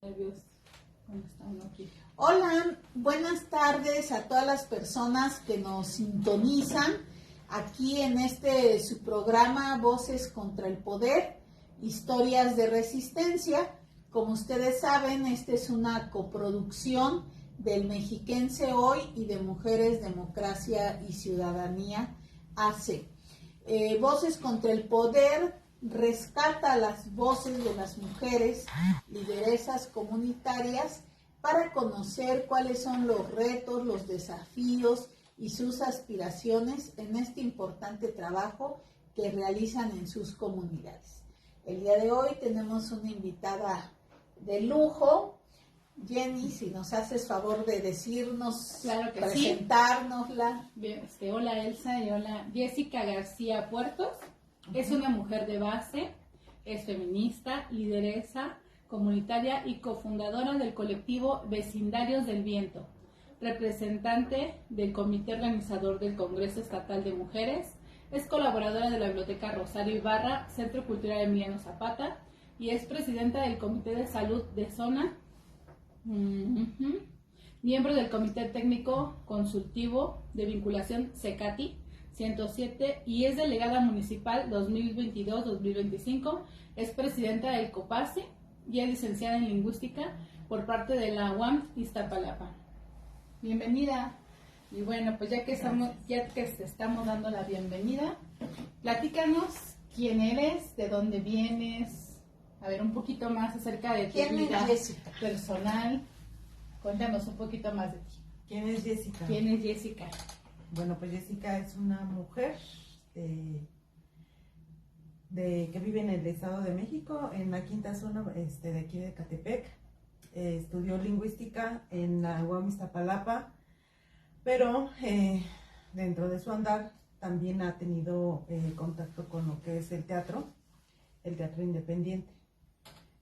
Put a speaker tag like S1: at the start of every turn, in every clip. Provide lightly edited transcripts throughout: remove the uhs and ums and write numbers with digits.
S1: Nervios cuando está uno aquí.
S2: Hola, buenas tardes a todas las personas que nos sintonizan aquí en su programa Voces contra el Poder, Historias de Resistencia. Como ustedes saben, esta es una coproducción del Mexiquense Hoy y de Mujeres, Democracia y Ciudadanía AC. Voces contra el Poder rescata las voces de las mujeres lideresas comunitarias para conocer cuáles son los retos, los desafíos y sus aspiraciones en este importante trabajo que realizan en sus comunidades. El día de hoy tenemos una invitada de lujo. Jenny, si nos haces favor de decirnos,
S1: claro que
S2: presentárnosla.
S1: Sí. Bien, hola Elsa y hola Jessica García Puertos. Es una mujer de base, es feminista, lideresa comunitaria y cofundadora del colectivo Vecindarios del Viento, representante del comité organizador del Congreso Estatal de Mujeres, es colaboradora de la Biblioteca Rosario Ibarra, Centro Cultural Emiliano Zapata, y es presidenta del Comité de Salud de Zona, miembro del Comité Técnico Consultivo de Vinculación CECATI 107 y es delegada municipal 2022-2025, es presidenta del COPASE y es licenciada en Lingüística por parte de la UAM Iztapalapa. Bienvenida. Y bueno, pues ya que te estamos dando la bienvenida, platícanos quién eres, de dónde vienes, a ver un poquito más acerca de tu vida personal. Cuéntanos un poquito más de ti.
S3: ¿Quién es Jessica?
S1: ¿Quién es Jessica?
S3: Bueno, pues Jessica es una mujer que vive en el Estado de México, en la quinta zona de aquí de Catepec. Estudió lingüística en la UAM Iztapalapa, pero dentro de su andar también ha tenido contacto con lo que es el teatro independiente.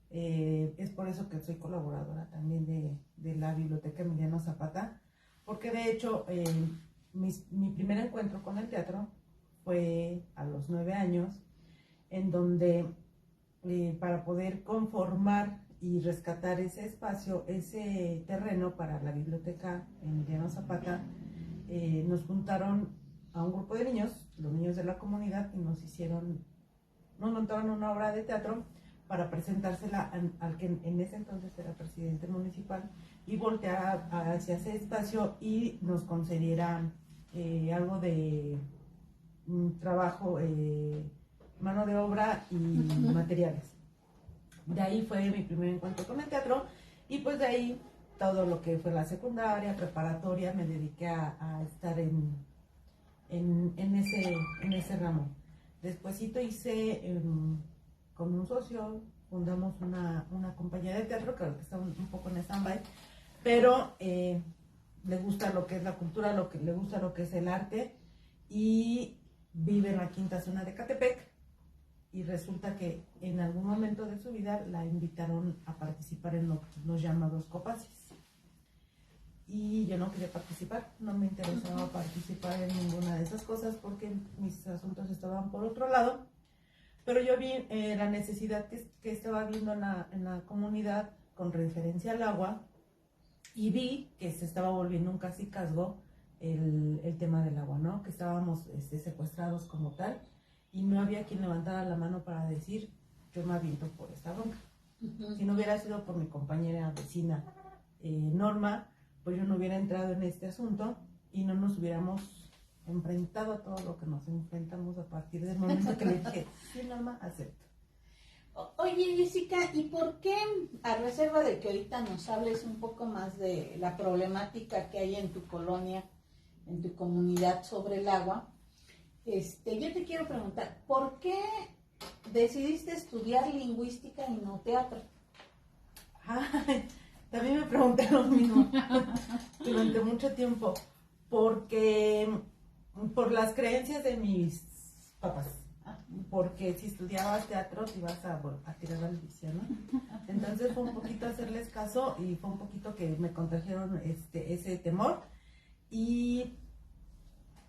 S3: Es por eso que soy colaboradora también de la Biblioteca Emiliano Zapata, porque de hecho mi primer encuentro con el teatro fue a los 9 años, en donde para poder conformar y rescatar ese espacio, ese terreno para la Biblioteca Emiliano Zapata, nos juntaron a un grupo de niños, los niños de la comunidad, y nos montaron una obra de teatro para presentársela al que en ese entonces era presidente municipal, y volteara hacia ese espacio y nos concediera algo de trabajo, mano de obra y materiales. De ahí fue mi primer encuentro con el teatro, y pues de ahí todo lo que fue la secundaria, preparatoria, me dediqué a estar en ese ramo. Despuésito hice con un socio, fundamos una compañía de teatro que ahora está un poco en stand-by, pero le gusta lo que es la cultura, le gusta lo que es el arte, y vive en la quinta zona de Catepec, y resulta que en algún momento de su vida la invitaron a participar en los llamados copaces, y yo no quería participar, no me interesaba participar en ninguna de esas cosas porque mis asuntos estaban por otro lado, pero yo vi la necesidad que estaba viendo en la comunidad con referencia al agua, y vi que se estaba volviendo un cacicazgo el tema del agua, ¿no? Que estábamos secuestrados como tal, y no había quien levantara la mano para decir, yo me aviento por esta bronca. Si no hubiera sido por mi compañera vecina Norma, pues yo no hubiera entrado en este asunto y no nos hubiéramos enfrentado a todo lo que nos enfrentamos a partir del momento que le dije, sí, Norma, acepto.
S2: Oye, Jessica, ¿y por qué, a reserva de que ahorita nos hables un poco más de la problemática que hay en tu colonia, en tu comunidad sobre el agua, yo te quiero preguntar, ¿por qué decidiste estudiar lingüística y no teatro?
S3: Ay, también me pregunté lo mismo durante mucho tiempo, porque por las creencias de mis papás. Porque si estudiabas teatro te ibas a tirar al vicio, ¿no? Entonces fue un poquito hacerles caso, y fue un poquito que me contagiaron ese temor, y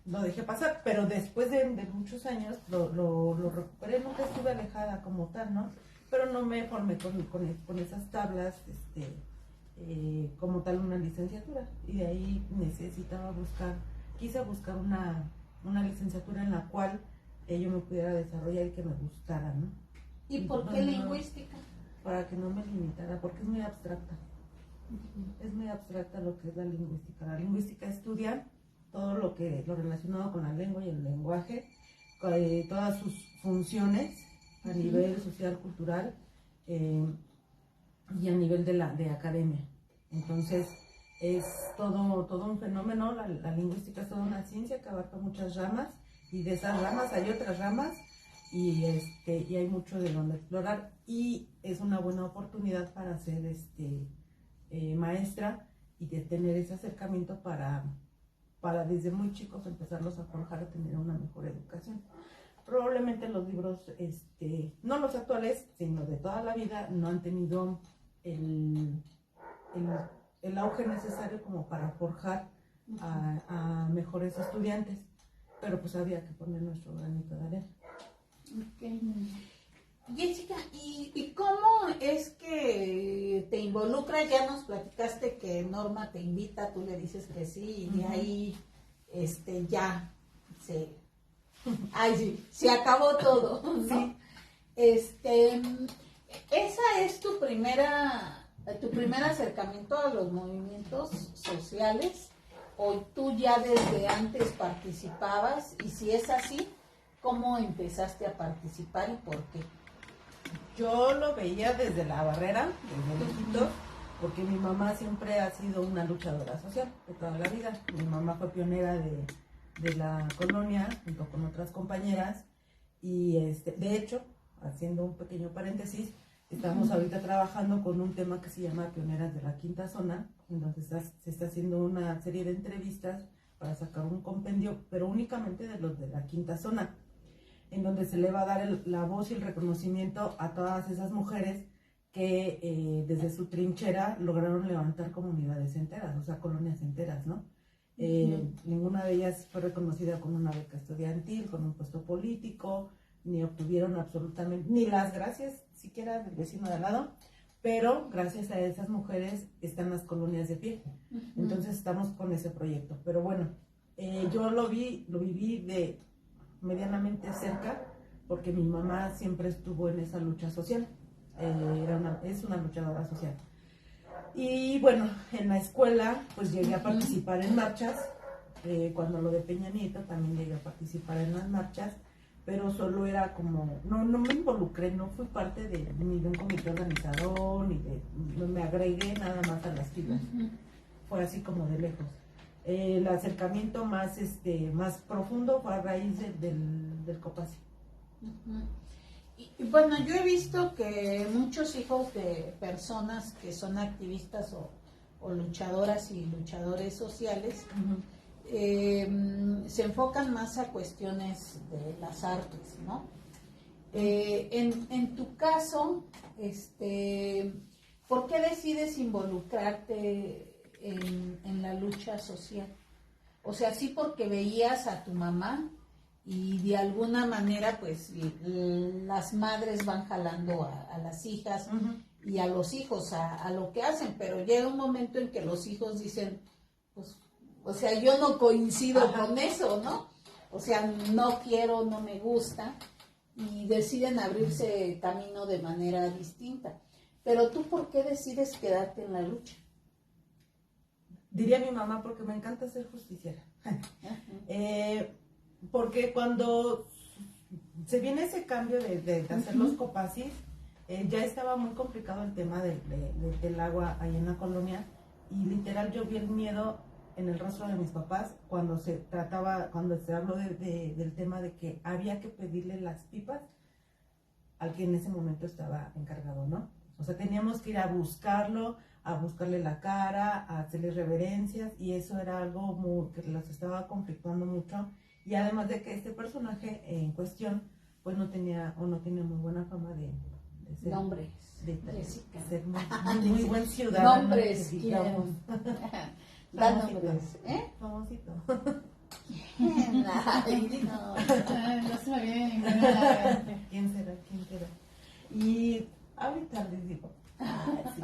S3: lo dejé pasar, pero después de muchos años lo recuperé. Nunca estuve alejada como tal, ¿no? pero no me formé con esas tablas, como tal una licenciatura, y de ahí quise buscar una licenciatura en la cual yo me pudiera desarrollar y que me gustara, ¿no?
S2: ¿Y por qué lingüística?
S3: Para que no me limitara, porque es muy abstracta. Es muy abstracta lo que es la lingüística. La lingüística estudia todo lo relacionado con la lengua y el lenguaje, todas sus funciones a nivel social, cultural, y a nivel de academia. Entonces es todo un fenómeno. La lingüística es toda una ciencia que abarca muchas ramas, y de esas ramas hay otras ramas, y hay mucho de donde explorar, y es una buena oportunidad para ser maestra y de tener ese acercamiento para desde muy chicos empezarlos a forjar a tener una mejor educación. Probablemente los libros, no los actuales, sino de toda la vida, no han tenido el auge necesario como para forjar a mejores estudiantes, pero pues había que poner nuestro granito de arena.
S2: Okay. Jessica, ¿y cómo es que te involucras? Ya nos platicaste que Norma te invita, tú le dices que sí, y de ahí ya se acabó todo, ¿no?
S3: Sí.
S2: Esa es tu primer acercamiento a los movimientos sociales, o tú ya desde antes participabas, y si es así, ¿cómo empezaste a participar y por qué?
S3: Yo lo veía desde la barrera, desde lejito, porque mi mamá siempre ha sido una luchadora social de toda la vida. Mi mamá fue pionera de la colonia junto con otras compañeras, y de hecho, haciendo un pequeño paréntesis, estamos ahorita trabajando con un tema que se llama Pioneras de la Quinta Zona, en donde se está haciendo una serie de entrevistas para sacar un compendio, pero únicamente de los de la Quinta Zona, en donde se le va a dar la voz y el reconocimiento a todas esas mujeres que desde su trinchera lograron levantar comunidades enteras, o sea, colonias enteras, ¿no? Ninguna de ellas fue reconocida con una beca estudiantil, con un puesto político, ni obtuvieron absolutamente, ni las gracias siquiera del vecino de al lado, pero gracias a esas mujeres están las colonias de pie. Entonces estamos con ese proyecto, pero bueno, yo lo viví de medianamente cerca, porque mi mamá siempre estuvo en esa lucha social, es una luchadora social. Y bueno, en la escuela pues llegué a participar en marchas, cuando lo de Peña Nieto también llegué a participar en las marchas, pero solo era como, no me involucré, no fui parte ni de un comité organizador, no me agregué nada más a las filas, fue así como de lejos. El acercamiento más profundo fue a raíz del COPASI.
S2: Y bueno, yo he visto que muchos hijos de personas que son activistas o luchadoras y luchadores sociales se enfocan más a cuestiones de las artes, ¿no? En tu caso, ¿por qué decides involucrarte en la lucha social? O sea, sí, porque veías a tu mamá y de alguna manera pues las madres van jalando a las hijas y a los hijos a lo que hacen, pero llega un momento en que los hijos dicen, pues, o sea, yo no coincido con eso, ¿no? O sea, no quiero, no me gusta, y deciden abrirse camino de manera distinta. Pero tú, ¿por qué decides quedarte en la lucha?
S3: Diría mi mamá, porque me encanta ser justiciera. Porque cuando se viene ese cambio de hacer los copacis, ya estaba muy complicado el tema del agua ahí en la colonia, y literal yo vi el miedo en el rostro de mis papás cuando se habló del tema de que había que pedirle las pipas al que en ese momento estaba encargado, ¿no? O sea, teníamos que ir a buscarlo, a buscarle la cara, a hacerle reverencias, y eso era algo que los estaba conflictuando mucho. Y además de que este personaje en cuestión pues no tenía muy buena fama de ser,
S2: nombres,
S3: de
S2: Jessica.
S3: ser muy buen ciudadano.
S2: Nombres, digamos. Da nombres,
S3: Famosito.
S2: Ay, no.
S1: No se me viene ninguna.
S3: ¿Quién será? Y ahorita les digo. Sí.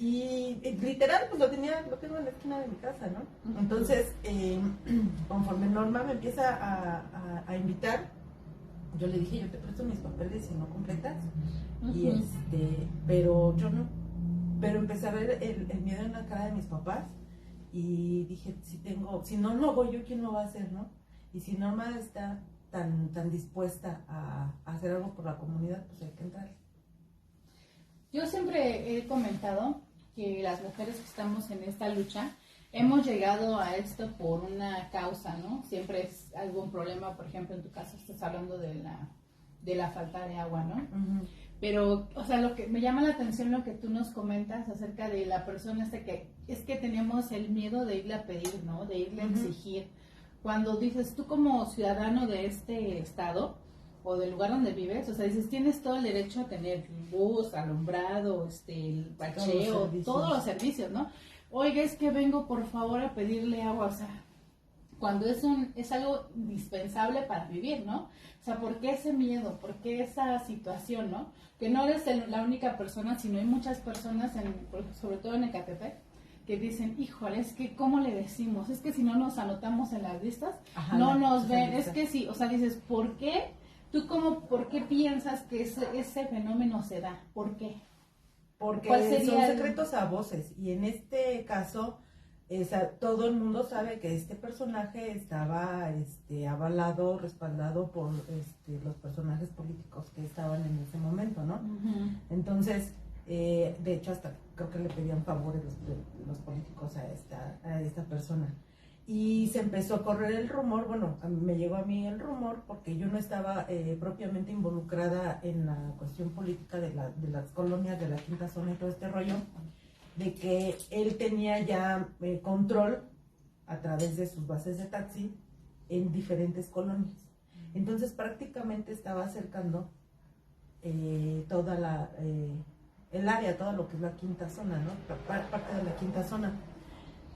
S3: Y literal, pues lo tengo en la esquina de mi casa, ¿no? Entonces, conforme Norma me empieza a invitar, yo le dije, yo te presto mis papeles si no completas. Y pero yo no. Pero empecé a ver el miedo en la cara de mis papás y dije, si no lo hago yo, ¿quién lo va a hacer, no? Y si Norma está tan dispuesta a hacer algo por la comunidad, pues hay que entrar.
S1: Yo siempre he comentado que las mujeres que estamos en esta lucha hemos llegado a esto por una causa, ¿no? Siempre es algún problema, por ejemplo, en tu caso estás hablando de la falta de agua, ¿no? Uh-huh. Pero, o sea, lo que me llama la atención lo que tú nos comentas acerca de la persona que es que tenemos el miedo de irle a pedir, ¿no? De irle a exigir. Cuando dices, tú como ciudadano de este estado o del lugar donde vives, o sea, dices, tienes todo el derecho a tener luz, alumbrado, el bacheo, todos los servicios, ¿no? Oiga, es que vengo por favor a pedirle agua, o sea, cuando es algo indispensable para vivir, ¿no? O sea, ¿por qué ese miedo? ¿Por qué esa situación, no? Que no eres la única persona, sino hay muchas personas, sobre todo en Ecatepec, que dicen, híjole, es que ¿cómo le decimos? Es que si no nos anotamos en las listas, no nos ven, es que sí, o sea, dices, ¿por qué? ¿Por qué piensas que ese fenómeno se da? ¿Por qué?
S3: Porque son secretos a voces, y en este caso, todo el mundo sabe que este personaje estaba avalado, respaldado por los personajes políticos que estaban en ese momento, ¿no? Uh-huh. Entonces, de hecho, hasta creo que le pedían favores los políticos a esta persona. Y se empezó a correr el rumor, bueno, me llegó a mí el rumor porque yo no estaba propiamente involucrada en la cuestión política de las colonias de la quinta zona y todo este rollo, de que él tenía ya control a través de sus bases de taxi en diferentes colonias. Entonces prácticamente estaba acercando toda el área, todo lo que es la quinta zona, ¿no? Parte de la quinta zona.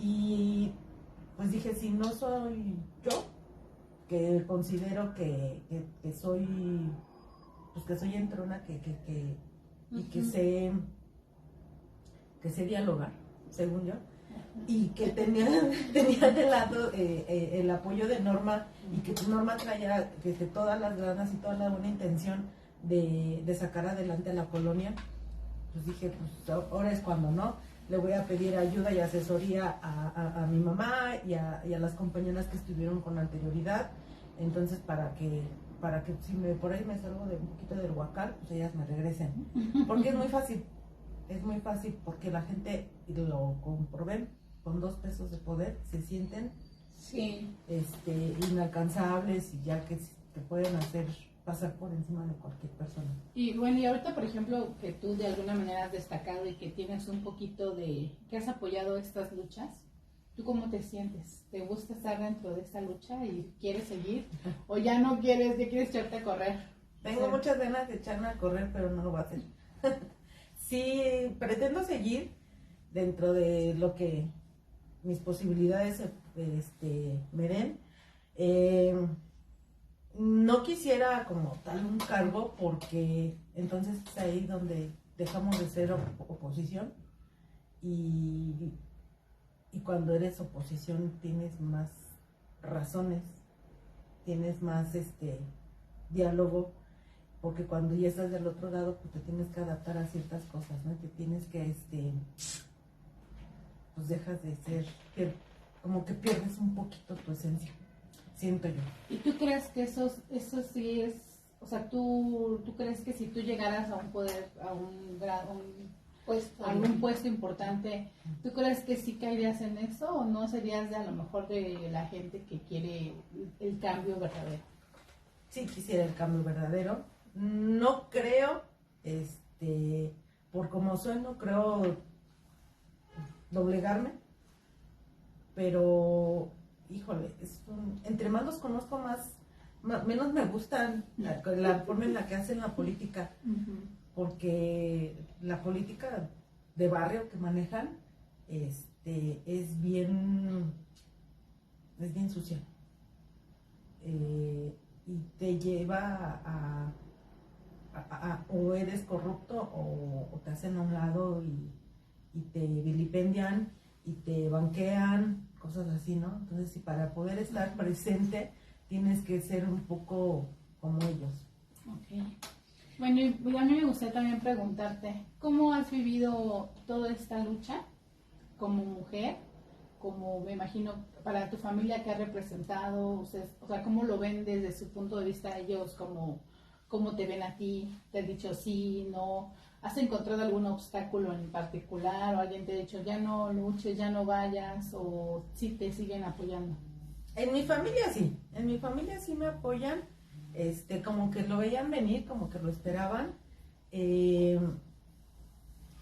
S3: Y pues dije, si no soy yo, que considero que soy, pues que soy entrona, y que sé dialogar, según yo, y que tenía de lado el apoyo de Norma, y que Norma traía todas las ganas y toda la buena intención de sacar adelante a la colonia, pues dije, pues ahora es cuando, ¿no? Le voy a pedir ayuda y asesoría a mi mamá y a las compañeras que estuvieron con anterioridad. Entonces, para que si por ahí me salgo de un poquito del huacal, pues ellas me regresen. Porque es muy fácil porque la gente, y lo comprobé, con 2 pesos de poder se sienten inalcanzables, y ya que pueden pasar por encima de cualquier persona.
S1: Y bueno, y ahorita, por ejemplo, que tú de alguna manera has destacado y que tienes un poquito que has apoyado estas luchas, ¿tú cómo te sientes? ¿Te gusta estar dentro de esta lucha y quieres seguir? ¿O ya no quieres, ya quieres echarte a correr?
S3: Tengo muchas ganas de echarme a correr, pero no lo voy a hacer. Sí, pretendo seguir dentro de lo que mis posibilidades me den. No quisiera como tal un cargo, porque entonces es ahí donde dejamos de ser oposición, y cuando eres oposición tienes más razones, tienes más diálogo, porque cuando ya estás del otro lado, pues te tienes que adaptar a ciertas cosas, ¿no? Te tienes que pues dejas de ser, como que pierdes un poquito tu esencia, siento yo.
S1: ¿Y tú crees que eso sí es, o sea, tú crees que si tú llegaras a un poder, a un grado, algún puesto importante, ¿tú crees que sí caerías en eso, o no serías a lo mejor de la gente que quiere el cambio verdadero?
S3: Sí, quisiera el cambio verdadero. No creo, por como soy, no creo doblegarme, pero híjole, entre más los conozco, menos me gustan la forma en la que hacen la política, porque la política de barrio que manejan es bien sucia, y te lleva o eres corrupto o te hacen a un lado y te vilipendian y te banquean, cosas así, ¿no? Entonces, si para poder estar presente tienes que ser un poco como ellos.
S1: Ok. Bueno, y a mí me gustaría también preguntarte, ¿cómo has vivido toda esta lucha como mujer? Como me imagino, para tu familia que ha representado, ustedes, o sea, ¿cómo lo ven desde su punto de vista ellos? ¿Cómo te ven a ti? ¿Te han dicho sí, no? ¿Has encontrado algún obstáculo en particular o alguien te ha dicho ya no luches, ya no vayas o sí te siguen apoyando?
S3: En mi familia sí me apoyan, como que lo veían venir, como que lo esperaban,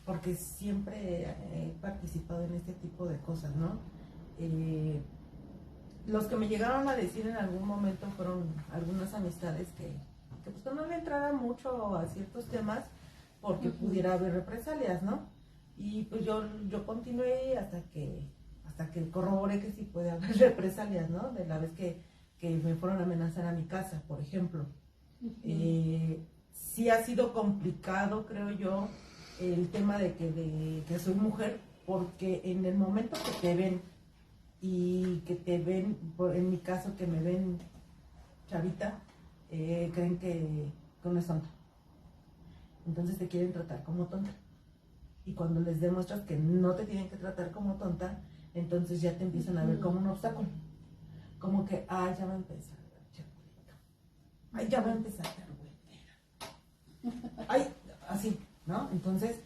S3: porque siempre he participado en este tipo de cosas, ¿no? Los que me llegaron a decir en algún momento fueron algunas amistades que pues no le entraran mucho a ciertos temas porque pudiera haber represalias, ¿no? Y pues yo continué hasta que corroboré que sí puede haber represalias, ¿no? De la vez que me fueron a amenazar a mi casa, por ejemplo. Sí ha sido complicado, creo yo, el tema de que soy mujer, porque en el momento que te ven y que te ven, en mi caso que me ven chavita, creen que uno es tonta. Entonces te quieren tratar como tonta. Y cuando les demuestras que no te tienen que tratar como tonta, entonces ya te empiezan a ver como un obstáculo. Como que, ay, ya va a empezar, ay, ya va a empezar la güeyera. Ay, así, ¿no? Entonces,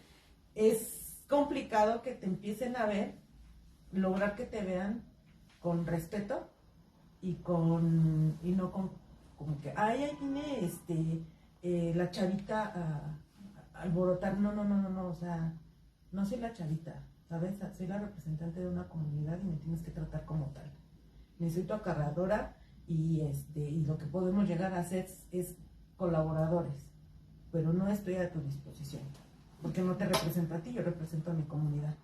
S3: es complicado que te empiecen a ver, lograr que te vean con respeto y no con, como que, ay, ahí viene la chavita a alborotar. No, o sea, no soy la chavita, ¿sabes? Soy la representante de una comunidad y me tienes que tratar como tal. Necesito acarreadora y lo que podemos llegar a hacer es colaboradores, pero no estoy a tu disposición, porque no te represento a ti, yo represento a mi comunidad.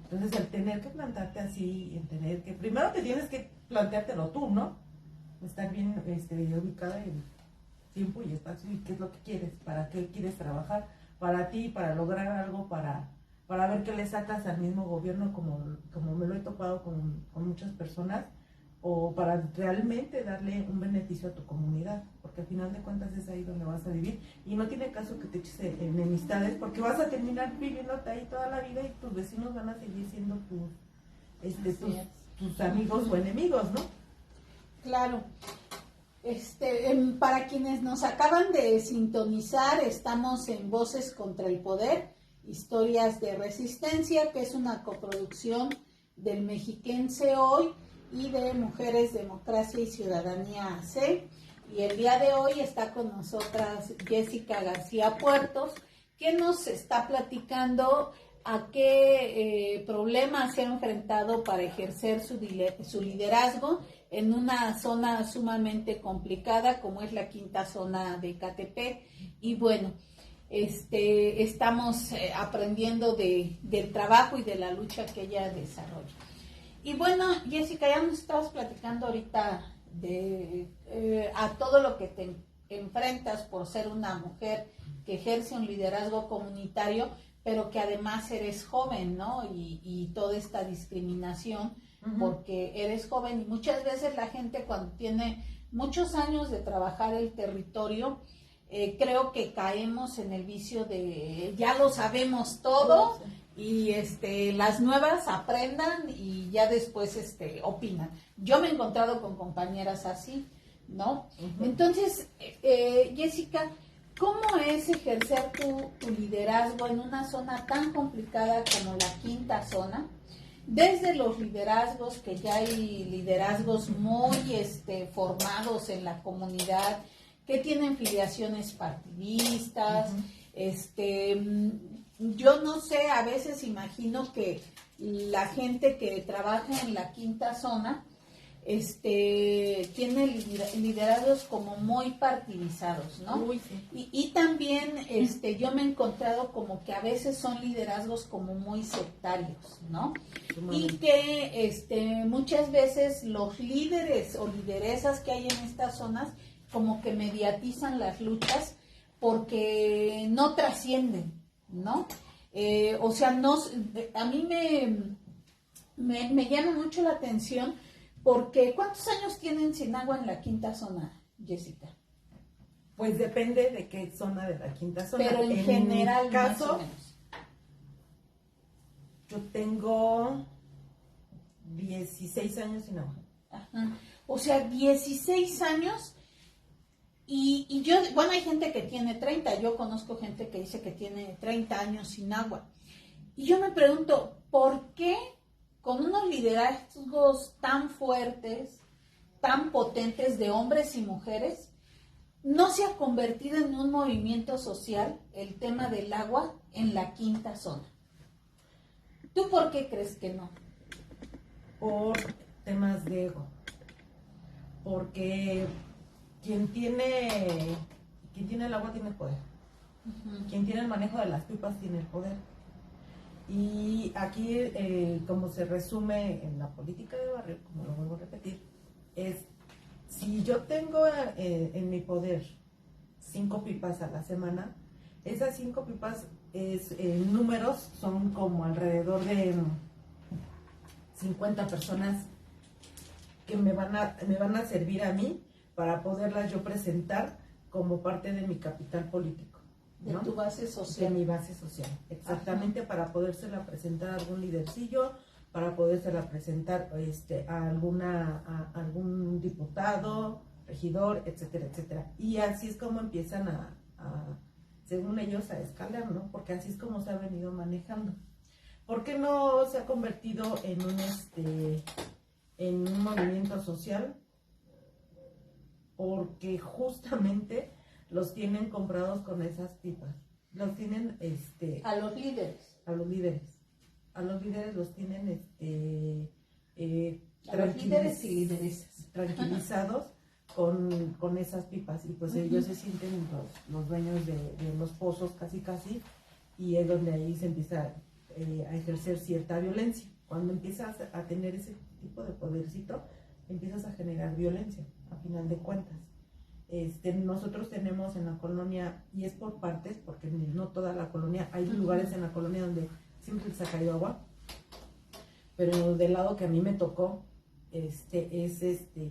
S3: Entonces, el tener que plantarte así, el tener que, primero te tienes que planteártelo tú, ¿no? Estar bien ubicada en tiempo y espacio y qué es lo que quieres, para qué quieres trabajar, para ti, para lograr algo, para ver qué le sacas al mismo gobierno, como me lo he topado con muchas personas, o para realmente darle un beneficio a tu comunidad, porque al final de cuentas es ahí donde vas a vivir y no tiene caso que te eches enemistades, porque vas a terminar viviéndote ahí toda la vida y tus vecinos van a seguir siendo tus amigos o enemigos, ¿no?
S2: Claro. Para quienes nos acaban de sintonizar, estamos en Voces contra el Poder, Historias de Resistencia, que es una coproducción del Mexiquense Hoy y de Mujeres, Democracia y Ciudadanía AC. Y el día de hoy está con nosotras Jessica García Puertos, que nos está platicando a qué problemas se ha enfrentado para ejercer su liderazgo en una zona sumamente complicada como es la quinta zona de Ecatepec. Y bueno, estamos aprendiendo del trabajo y de la lucha que ella desarrolla. Y bueno, Jessica, ya nos estabas platicando ahorita a todo lo que te enfrentas por ser una mujer que ejerce un liderazgo comunitario, pero que además eres joven, ¿no? Y toda esta discriminación, porque eres joven y muchas veces la gente cuando tiene muchos años de trabajar el territorio, creo que caemos en el vicio de ya lo sabemos todo y las nuevas aprendan y ya después opinan. Yo me he encontrado con compañeras así, ¿no? Entonces, Jessica, ¿cómo es ejercer tu liderazgo en una zona tan complicada como la quinta zona? Desde los liderazgos, que ya hay liderazgos muy formados en la comunidad, que tienen filiaciones partidistas, yo no sé, a veces imagino que la gente que trabaja en la quinta zona tiene liderazgos como muy partidizados, ¿no?
S1: Uy, sí.
S2: Y también yo me he encontrado como que a veces son liderazgos como muy sectarios, ¿no? Y que muchas veces los líderes o lideresas que hay en estas zonas como que mediatizan las luchas porque no trascienden, ¿no? O sea, no, a mí me llama mucho la atención porque ¿cuántos años tienen sin agua en la quinta zona, Jessica?
S3: Pues depende de qué zona de la quinta zona.
S2: Pero en general,
S3: mi caso,
S2: más o menos.
S3: Yo tengo 16 años sin agua.
S2: Ajá. O sea, 16 años y yo, bueno, hay gente que tiene 30, yo conozco gente que dice que tiene 30 años sin agua. Y yo me pregunto, ¿por qué con unos liderazgos tan fuertes, tan potentes de hombres y mujeres, no se ha convertido en un movimiento social el tema del agua en la quinta zona? ¿Tú por qué crees que no?
S3: Por temas de ego. Porque quien tiene el agua tiene el poder.
S2: Uh-huh.
S3: Quien tiene el manejo de las pipas tiene el poder. Y aquí, como se resume en la política de barrio, como lo vuelvo a repetir, es si yo tengo en mi poder 5 pipas a la semana, esas 5 pipas en números son como alrededor de 50 personas que me van a servir a mí para poderlas yo presentar como parte de mi capital político, ¿no?
S2: De tu base social.
S3: De mi base social, exactamente. Ajá. Para podérsela presentar a algún lidercillo, para podérsela presentar a algún diputado, regidor, etcétera, etcétera. Y así es como empiezan según ellos, a escalar, ¿no? Porque así es como se ha venido manejando. ¿Por qué no se ha convertido en un movimiento social? Porque justamente los tienen comprados con esas pipas. Los tienen
S2: a los líderes.
S3: A los líderes. A los líderes los tienen
S2: a los líderes y lideresas.
S3: Tranquilizados con esas pipas. Y pues ellos se sienten los dueños de los pozos casi, y es donde ahí se empieza a ejercer cierta violencia. Cuando empiezas a tener ese tipo de podercito, empiezas a generar violencia, a final de cuentas. Nosotros tenemos en la colonia, y es por partes, porque no toda la colonia, hay lugares en la colonia donde siempre les ha caído agua, pero del lado que a mí me tocó,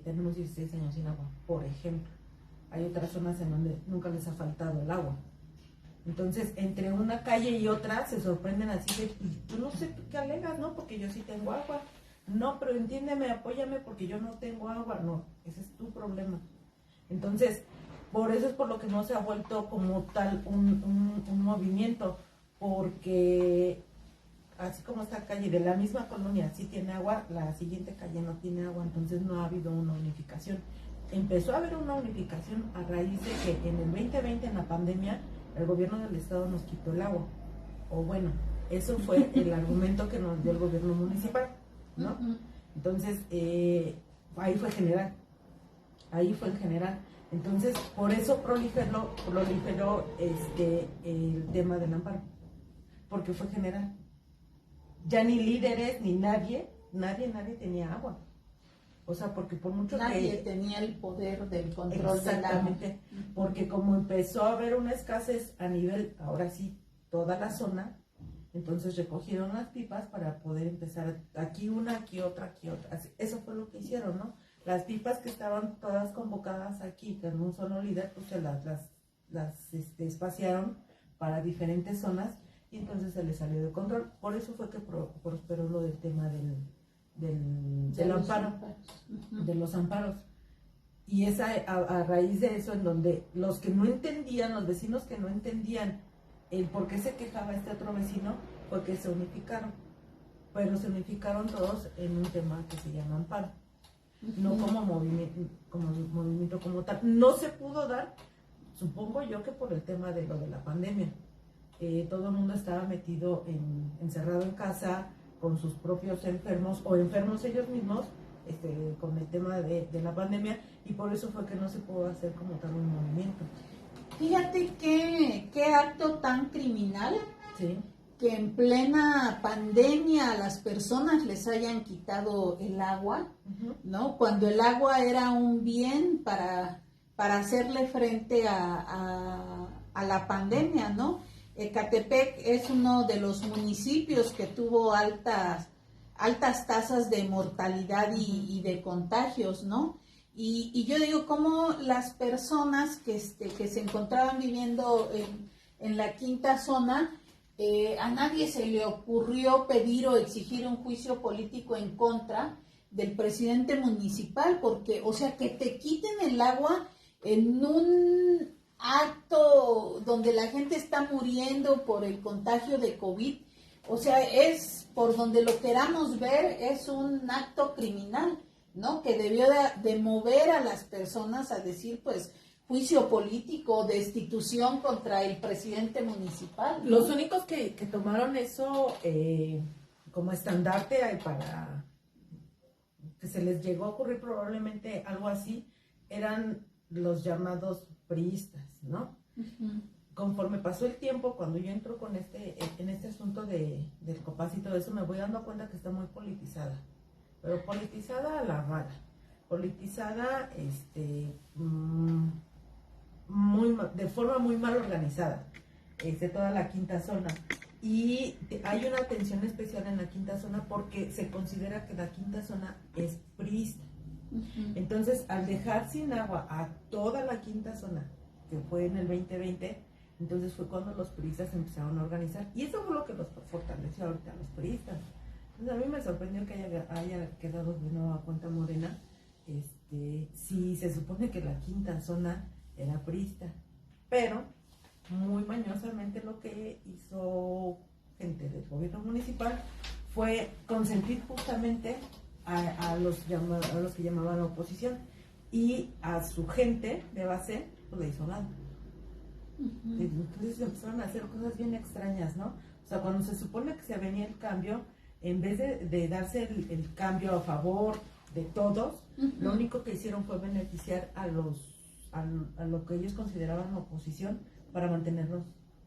S3: tenemos 16 años sin agua, por ejemplo. Hay otras zonas en donde nunca les ha faltado el agua. Entonces, entre una calle y otra se sorprenden así de, yo no sé qué alegas, ¿no? Porque yo sí tengo agua. No, pero entiéndeme, apóyame porque yo no tengo agua. No, ese es tu problema. Entonces, por eso es por lo que no se ha vuelto como tal un movimiento, porque así como esta calle de la misma colonia sí tiene agua, la siguiente calle no tiene agua, entonces no ha habido una unificación. Empezó a haber una unificación a raíz de que en el 2020, en la pandemia, el gobierno del estado nos quitó el agua. O bueno, eso fue el argumento que nos dio el gobierno municipal, ¿no? Entonces, ahí fue general. Entonces, por eso proliferó el tema del amparo, porque fue general. Ya ni líderes, ni nadie tenía agua. O sea, porque por mucho
S2: nadie tenía el poder del control
S3: exactamente,
S2: del agua.
S3: Porque como empezó a haber una escasez a nivel, ahora sí, toda la zona, entonces recogieron las pipas para poder empezar, aquí una, aquí otra. Eso fue lo que hicieron, ¿no? Las pipas que estaban todas convocadas aquí, con un solo líder, pues se las espaciaron para diferentes zonas y entonces se les salió de control. Por eso fue que prosperó lo del tema del amparo, de los amparos. Y es a raíz de eso en donde los que no entendían, los vecinos que no entendían el por qué se quejaba este otro vecino, fue que se unificaron. Pero se unificaron todos en un tema que se llama amparo. No como movimiento como tal. No se pudo dar, supongo yo que por el tema de lo de la pandemia. Todo el mundo estaba metido encerrado en casa con sus propios enfermos o enfermos ellos mismos, con el tema de la pandemia, y por eso fue que no se pudo hacer como tal un movimiento.
S2: Fíjate qué acto tan criminal.
S3: Sí.
S2: Que en plena pandemia a las personas les hayan quitado el agua, ¿no? Cuando el agua era un bien para hacerle frente a a la pandemia, ¿no? Ecatepec es uno de los municipios que tuvo altas tasas de mortalidad y de contagios, ¿no? Y yo digo, cómo las personas que se encontraban viviendo en la quinta zona, a nadie se le ocurrió pedir o exigir un juicio político en contra del presidente municipal, porque, o sea, que te quiten el agua en un acto donde la gente está muriendo por el contagio de COVID, o sea, es, por donde lo queramos ver, es un acto criminal, ¿no? Que debió de mover a las personas a decir, pues, juicio político, destitución contra el presidente municipal, ¿no?
S3: Los únicos que tomaron eso como estandarte para que se les llegó a ocurrir probablemente algo así, eran los llamados priistas, ¿no?
S2: Uh-huh.
S3: Conforme pasó el tiempo, cuando yo entro en este asunto del COPAS y todo eso, me voy dando cuenta que está muy politizada, pero politizada a la mala, politizada de forma muy mal organizada, toda la quinta zona. Y hay una atención especial en la quinta zona porque se considera que la quinta zona es priista. Uh-huh. Entonces, al dejar sin agua a toda la quinta zona, que fue en el 2020, entonces fue cuando los priistas empezaron a organizar. Y eso fue lo que los fortaleció ahorita a los priistas. Entonces, a mí me sorprendió que haya quedado de nueva cuenta Morena. Si se supone que la quinta zona era priista, pero muy mañosamente lo que hizo gente del gobierno municipal fue consentir justamente a los que llamaban la oposición, y a su gente de base pues le hizo nada. Uh-huh. Entonces empezaron a hacer cosas bien extrañas, ¿no? O sea, cuando se supone que se venía el cambio, en vez de darse el cambio a favor de todos, uh-huh, lo único que hicieron fue beneficiar a lo que ellos consideraban oposición para mantenerlos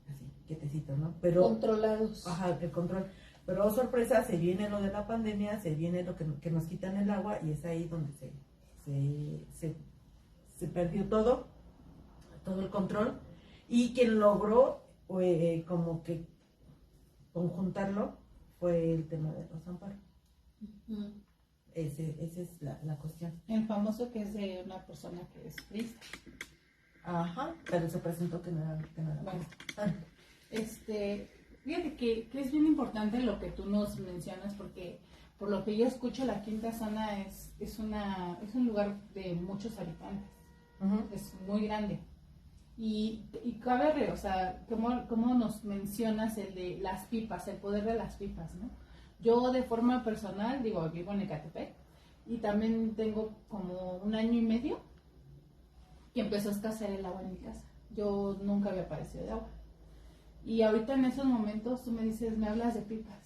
S3: así, quietecitos, ¿no? Pero
S2: controlados.
S3: Ajá, el control. Pero, oh, sorpresa, se viene lo de la pandemia, se viene lo que nos quitan el agua, y es ahí donde se perdió todo el control, y quien logró como que conjuntarlo fue el tema de los amparos. Uh-huh. Esa es la cuestión.
S1: El famoso que es de una persona que es priista.
S3: Ajá, pero se presentó que no era
S1: bueno, fíjate que es bien importante lo que tú nos mencionas, porque por lo que yo escucho, la quinta zona es un lugar de muchos habitantes. Uh-huh. Es muy grande. Y cabe, o sea, ¿cómo nos mencionas el de las pipas, el poder de las pipas, ¿no? Yo de forma personal, vivo en Ecatepec, y también tengo como 1 año y medio que empezó a escasear el agua en mi casa. Yo nunca había padecido de agua. Y ahorita en esos momentos tú me dices, me hablas de pipas.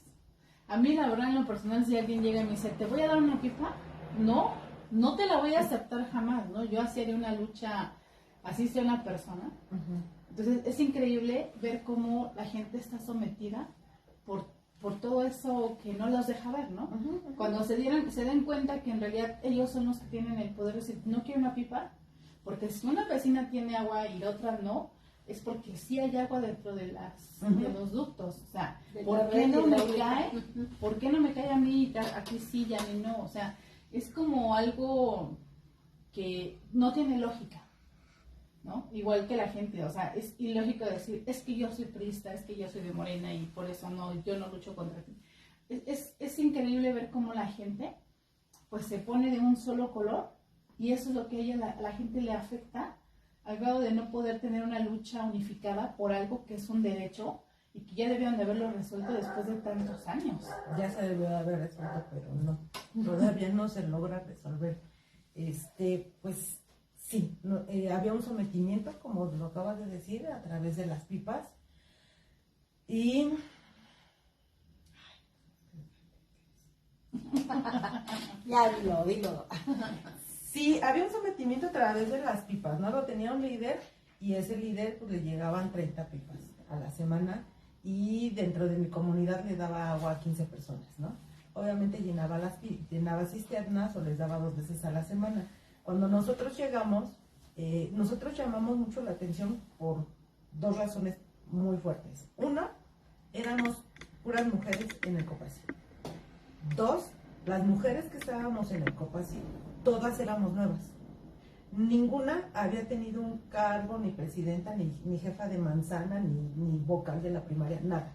S1: A mí, la verdad, en lo personal, si alguien llega y me dice, ¿te voy a dar una pipa? No te la voy a aceptar jamás, ¿no? Yo así haría una lucha, así sea una persona. Uh-huh. Entonces, es increíble ver cómo la gente está sometida por todo eso que no los deja ver, ¿no? Uh-huh, uh-huh. Cuando se den cuenta que en realidad ellos son los que tienen el poder de decir, no quiero una pipa, porque si una vecina tiene agua y la otra no, es porque sí hay agua dentro de los ductos. O sea, ¿por qué no me cae? ¿Por qué no me cae a mí? Aquí sí y a mí no. O sea, es como algo que no tiene lógica, ¿no? Igual que la gente, o sea, es ilógico decir, es que yo soy priista, es que yo soy de Morena y por eso yo no lucho contra ti. Es increíble ver cómo la gente pues se pone de un solo color, y eso es lo que a la gente le afecta, al grado de no poder tener una lucha unificada por algo que es un derecho y que ya debieron de haberlo resuelto después de tantos años.
S3: Ya se debió de haber resuelto, pero no, todavía no se logra resolver. Pues sí, había un sometimiento, como lo acabas de decir, a través de las pipas, y
S2: ya dilo.
S3: Sí, había un sometimiento a través de las pipas, ¿no? Lo tenía un líder, y ese líder pues le llegaban 30 pipas a la semana, y dentro de mi comunidad le daba agua a 15 personas, ¿no? Obviamente llenaba cisternas o les daba 2 veces a la semana. Cuando nosotros llegamos, nosotros llamamos mucho la atención por dos razones muy fuertes. Una, éramos puras mujeres en el Copasi. Dos, las mujeres que estábamos en el Copasi, todas éramos nuevas. Ninguna había tenido un cargo, ni presidenta, ni jefa de manzana, ni vocal de la primaria, nada.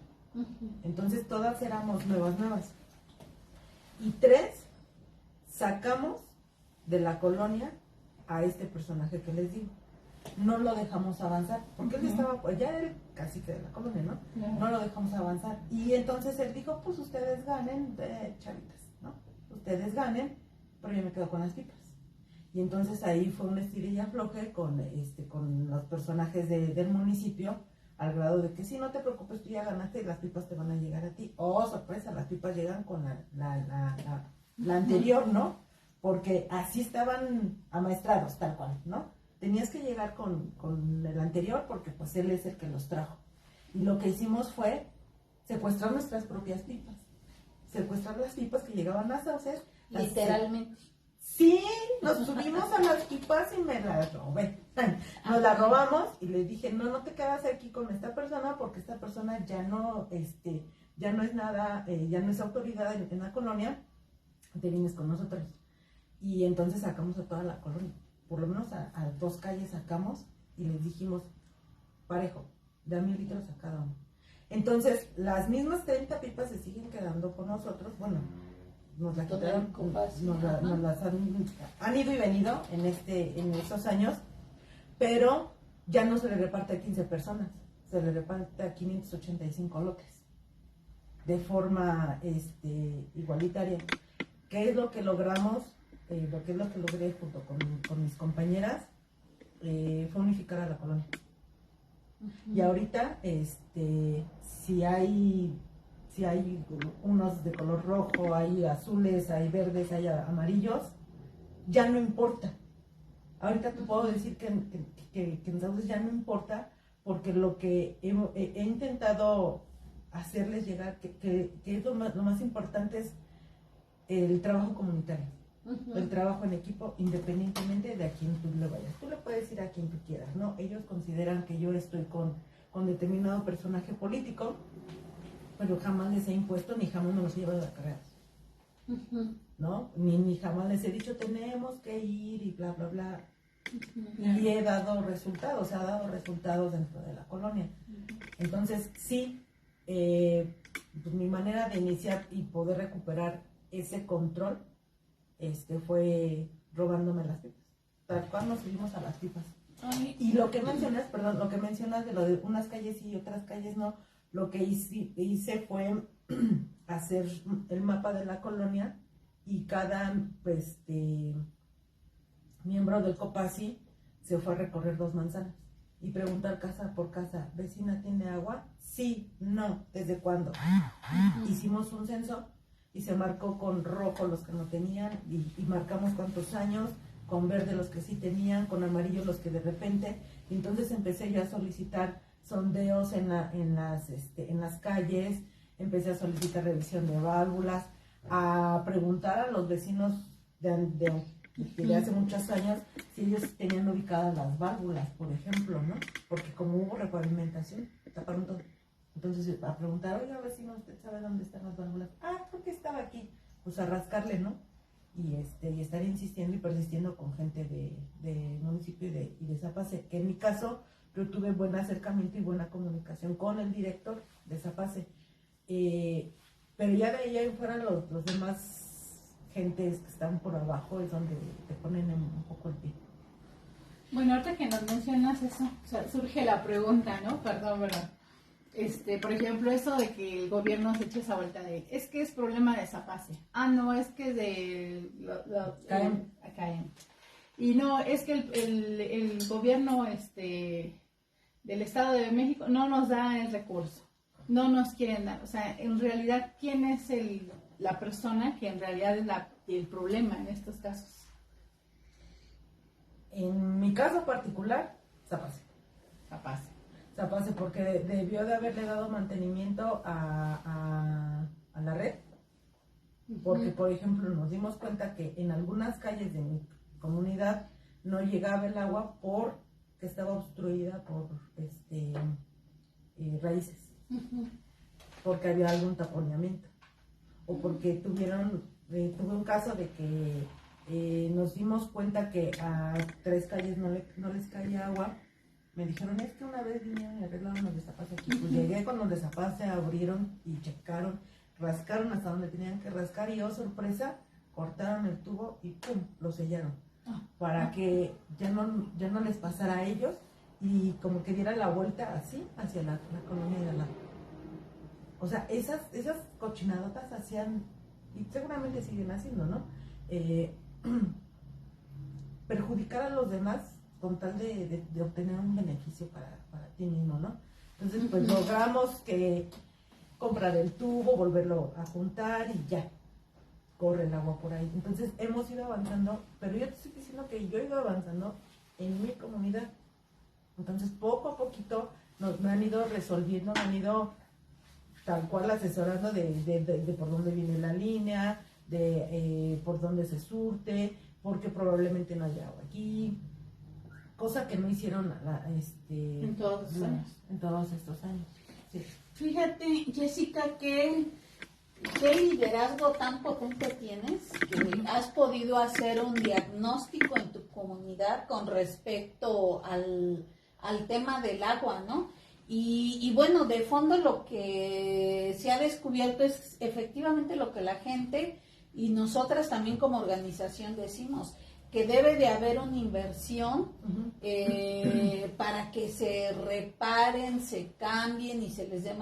S3: Entonces todas éramos nuevas. Y tres, sacamos de la colonia a este personaje que les digo. No lo dejamos avanzar, porque él estaba, pues ya era casi que de la colonia, ¿no? No lo dejamos avanzar. Y entonces él dijo, pues ustedes ganen, chavitas, ¿no? Ustedes ganen, pero yo me quedo con las pipas. Y entonces ahí fue un estira y afloje con los personajes del municipio, al grado de que sí, no te preocupes, tú ya ganaste y las pipas te van a llegar a ti. Oh, sorpresa, las pipas llegan con la anterior, ¿no? Porque así estaban amaestrados, tal cual, ¿no? Tenías que llegar con el anterior porque pues él es el que los trajo. Y lo que hicimos fue secuestrar nuestras propias pipas. Secuestrar las pipas que llegaban a Sauces.
S2: Literalmente.
S3: Sí, nos subimos a las pipas y me las robé. Nos las robamos y le dije, no te quedas aquí con esta persona porque esta persona ya no es nada, ya no es autoridad en la colonia, te vienes con nosotros. Y entonces sacamos a toda la colonia, por lo menos a 2 calles sacamos y les dijimos, parejo, da 1,000 litros a cada uno. Entonces, las mismas 30 pipas se siguen quedando con nosotros, bueno, nos la quitaron, nos las han ido y venido en estos años, pero ya no se le reparte a 15 personas, se le reparte a 585 lotes, de forma igualitaria. ¿Qué es lo que logramos? Lo que logré junto con mis compañeras fue unificar a la colonia. Y ahorita, si hay unos de color rojo, hay azules, hay verdes, hay amarillos, ya no importa. Ahorita te puedo decir que en Sauces ya no importa, porque lo que he intentado hacerles llegar, que es lo más importante, es el trabajo comunitario. El trabajo en equipo, independientemente de a quién tú le vayas. Tú le puedes ir a quien tú quieras, ¿no? Ellos consideran que yo estoy con determinado personaje político, pero jamás les he impuesto ni jamás me los he llevado a carreras, ¿no? Ni jamás les he dicho tenemos que ir y bla, bla, bla. Y he dado resultados, ha dado resultados dentro de la colonia. Entonces, sí, pues mi manera de iniciar y poder recuperar ese control fue robándome las pipas. Tal cual nos subimos a las pipas. Y lo que mencionas de lo de unas calles sí y otras calles no, lo que hice fue hacer el mapa de la colonia y cada miembro del Copasi se fue a recorrer 2 manzanas y preguntar casa por casa, ¿vecina tiene agua? Sí, no, ¿desde cuándo? Hicimos un censo y se marcó con rojo los que no tenían y marcamos cuántos años, con verde los que sí tenían, con amarillo los que de repente. Entonces empecé yo a solicitar sondeos en las calles, empecé a solicitar revisión de válvulas, a preguntar a los vecinos de hace muchos años si ellos tenían ubicadas las válvulas, por ejemplo, ¿no? Porque como hubo repavimentación, taparon todo. Entonces a preguntar, oiga vecino, ¿usted sabe dónde están las válvulas? Ah, creo que estaba aquí. Pues a rascarle, ¿no? Y estar insistiendo y persistiendo con gente de municipio y de Zapase, que en mi caso yo tuve buen acercamiento y buena comunicación con el director de Zapase. Pero ya de ahí en fuera los demás gentes que están por abajo es donde te ponen un poco el pie.
S1: Bueno, ahorita que nos mencionas eso, o sea, surge la pregunta, ¿no? Perdón, ¿verdad? Por ejemplo, eso de que el gobierno se eche esa vuelta de, es que es problema de Zapase. Ah, no, es que de CAEM. Y no, es que el gobierno del Estado de México no nos da el recurso, no nos quieren dar. O sea, en realidad, ¿quién es la persona que en realidad es el problema en estos casos?
S3: En mi caso particular, Zapase. Zapase, porque debió de haberle dado mantenimiento a la red, porque por ejemplo nos dimos cuenta que en algunas calles de mi comunidad no llegaba el agua por que estaba obstruida por raíces, porque había algún taponeamiento, o porque tuve un caso de que nos dimos cuenta que a 3 calles no les caía agua. Me dijeron, es que una vez vinieron y arreglaron los destapados aquí. Pues llegué con los destapados, se abrieron y checaron, rascaron hasta donde tenían que rascar y, oh sorpresa, cortaron el tubo y ¡pum!, lo sellaron. Para que ya no les pasara a ellos y como que diera la vuelta así hacia la colonia de al lado. O sea, esas cochinadotas hacían, y seguramente siguen haciendo, ¿no? Perjudicar a los demás con tal de obtener un beneficio para ti mismo, ¿no? Entonces, pues logramos que comprar el tubo, volverlo a juntar y ya, corre el agua por ahí. Entonces, hemos ido avanzando, pero yo te estoy diciendo que yo he ido avanzando en mi comunidad. Entonces, poco a poquito me han ido resolviendo, me han ido tal cual asesorando de por dónde viene la línea, de por dónde se surte, porque probablemente no haya agua aquí, cosa que no hicieron
S1: en todos
S3: estos años. Sí.
S2: Fíjate, Jessica, qué liderazgo tan potente tienes, que has podido hacer un diagnóstico en tu comunidad con respecto al tema del agua, ¿no? Y bueno, de fondo lo que se ha descubierto es efectivamente lo que la gente y nosotras también como organización decimos, que debe de haber una inversión para que se reparen, se cambien y se les dé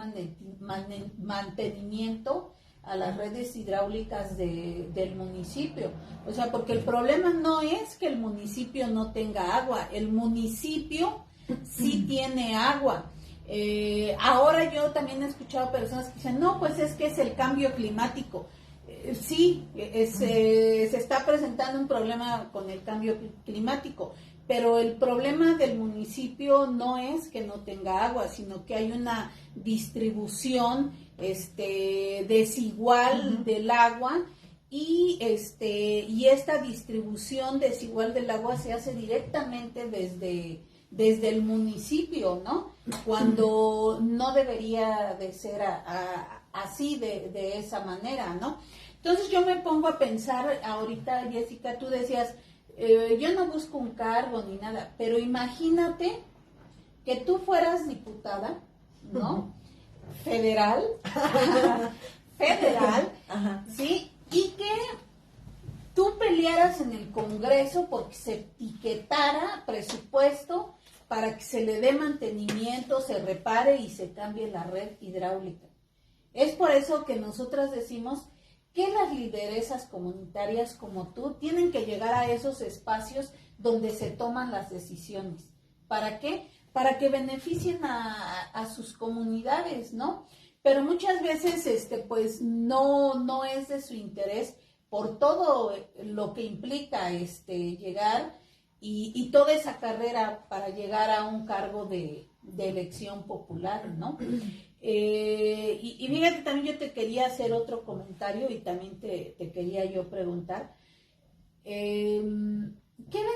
S2: mantenimiento a las redes hidráulicas del municipio. O sea, porque el problema no es que el municipio no tenga agua, el municipio sí tiene agua. Ahora yo también he escuchado personas que dicen, no, pues es que es el cambio climático. Sí, se está presentando un problema con el cambio climático, pero el problema del municipio no es que no tenga agua, sino que hay una distribución desigual del agua y esta distribución desigual del agua se hace directamente desde el municipio, ¿no? Cuando no debería de ser así de esa manera, ¿no? Entonces yo me pongo a pensar ahorita, Jessica, tú decías, yo no busco un cargo ni nada, pero imagínate que tú fueras diputada, ¿no? Federal, ¿sí? Y que tú pelearas en el Congreso porque se etiquetara presupuesto para que se le dé mantenimiento, se repare y se cambie la red hidráulica. Es por eso que nosotras decimos que las lideresas comunitarias como tú tienen que llegar a esos espacios donde se toman las decisiones. ¿Para qué? Para que beneficien a sus comunidades, ¿no? Pero muchas veces, pues, no es de su interés por todo lo que implica llegar y toda esa carrera para llegar a un cargo de elección popular, ¿no? Y fíjate, también yo te quería hacer otro comentario y también te quería yo preguntar, ¿qué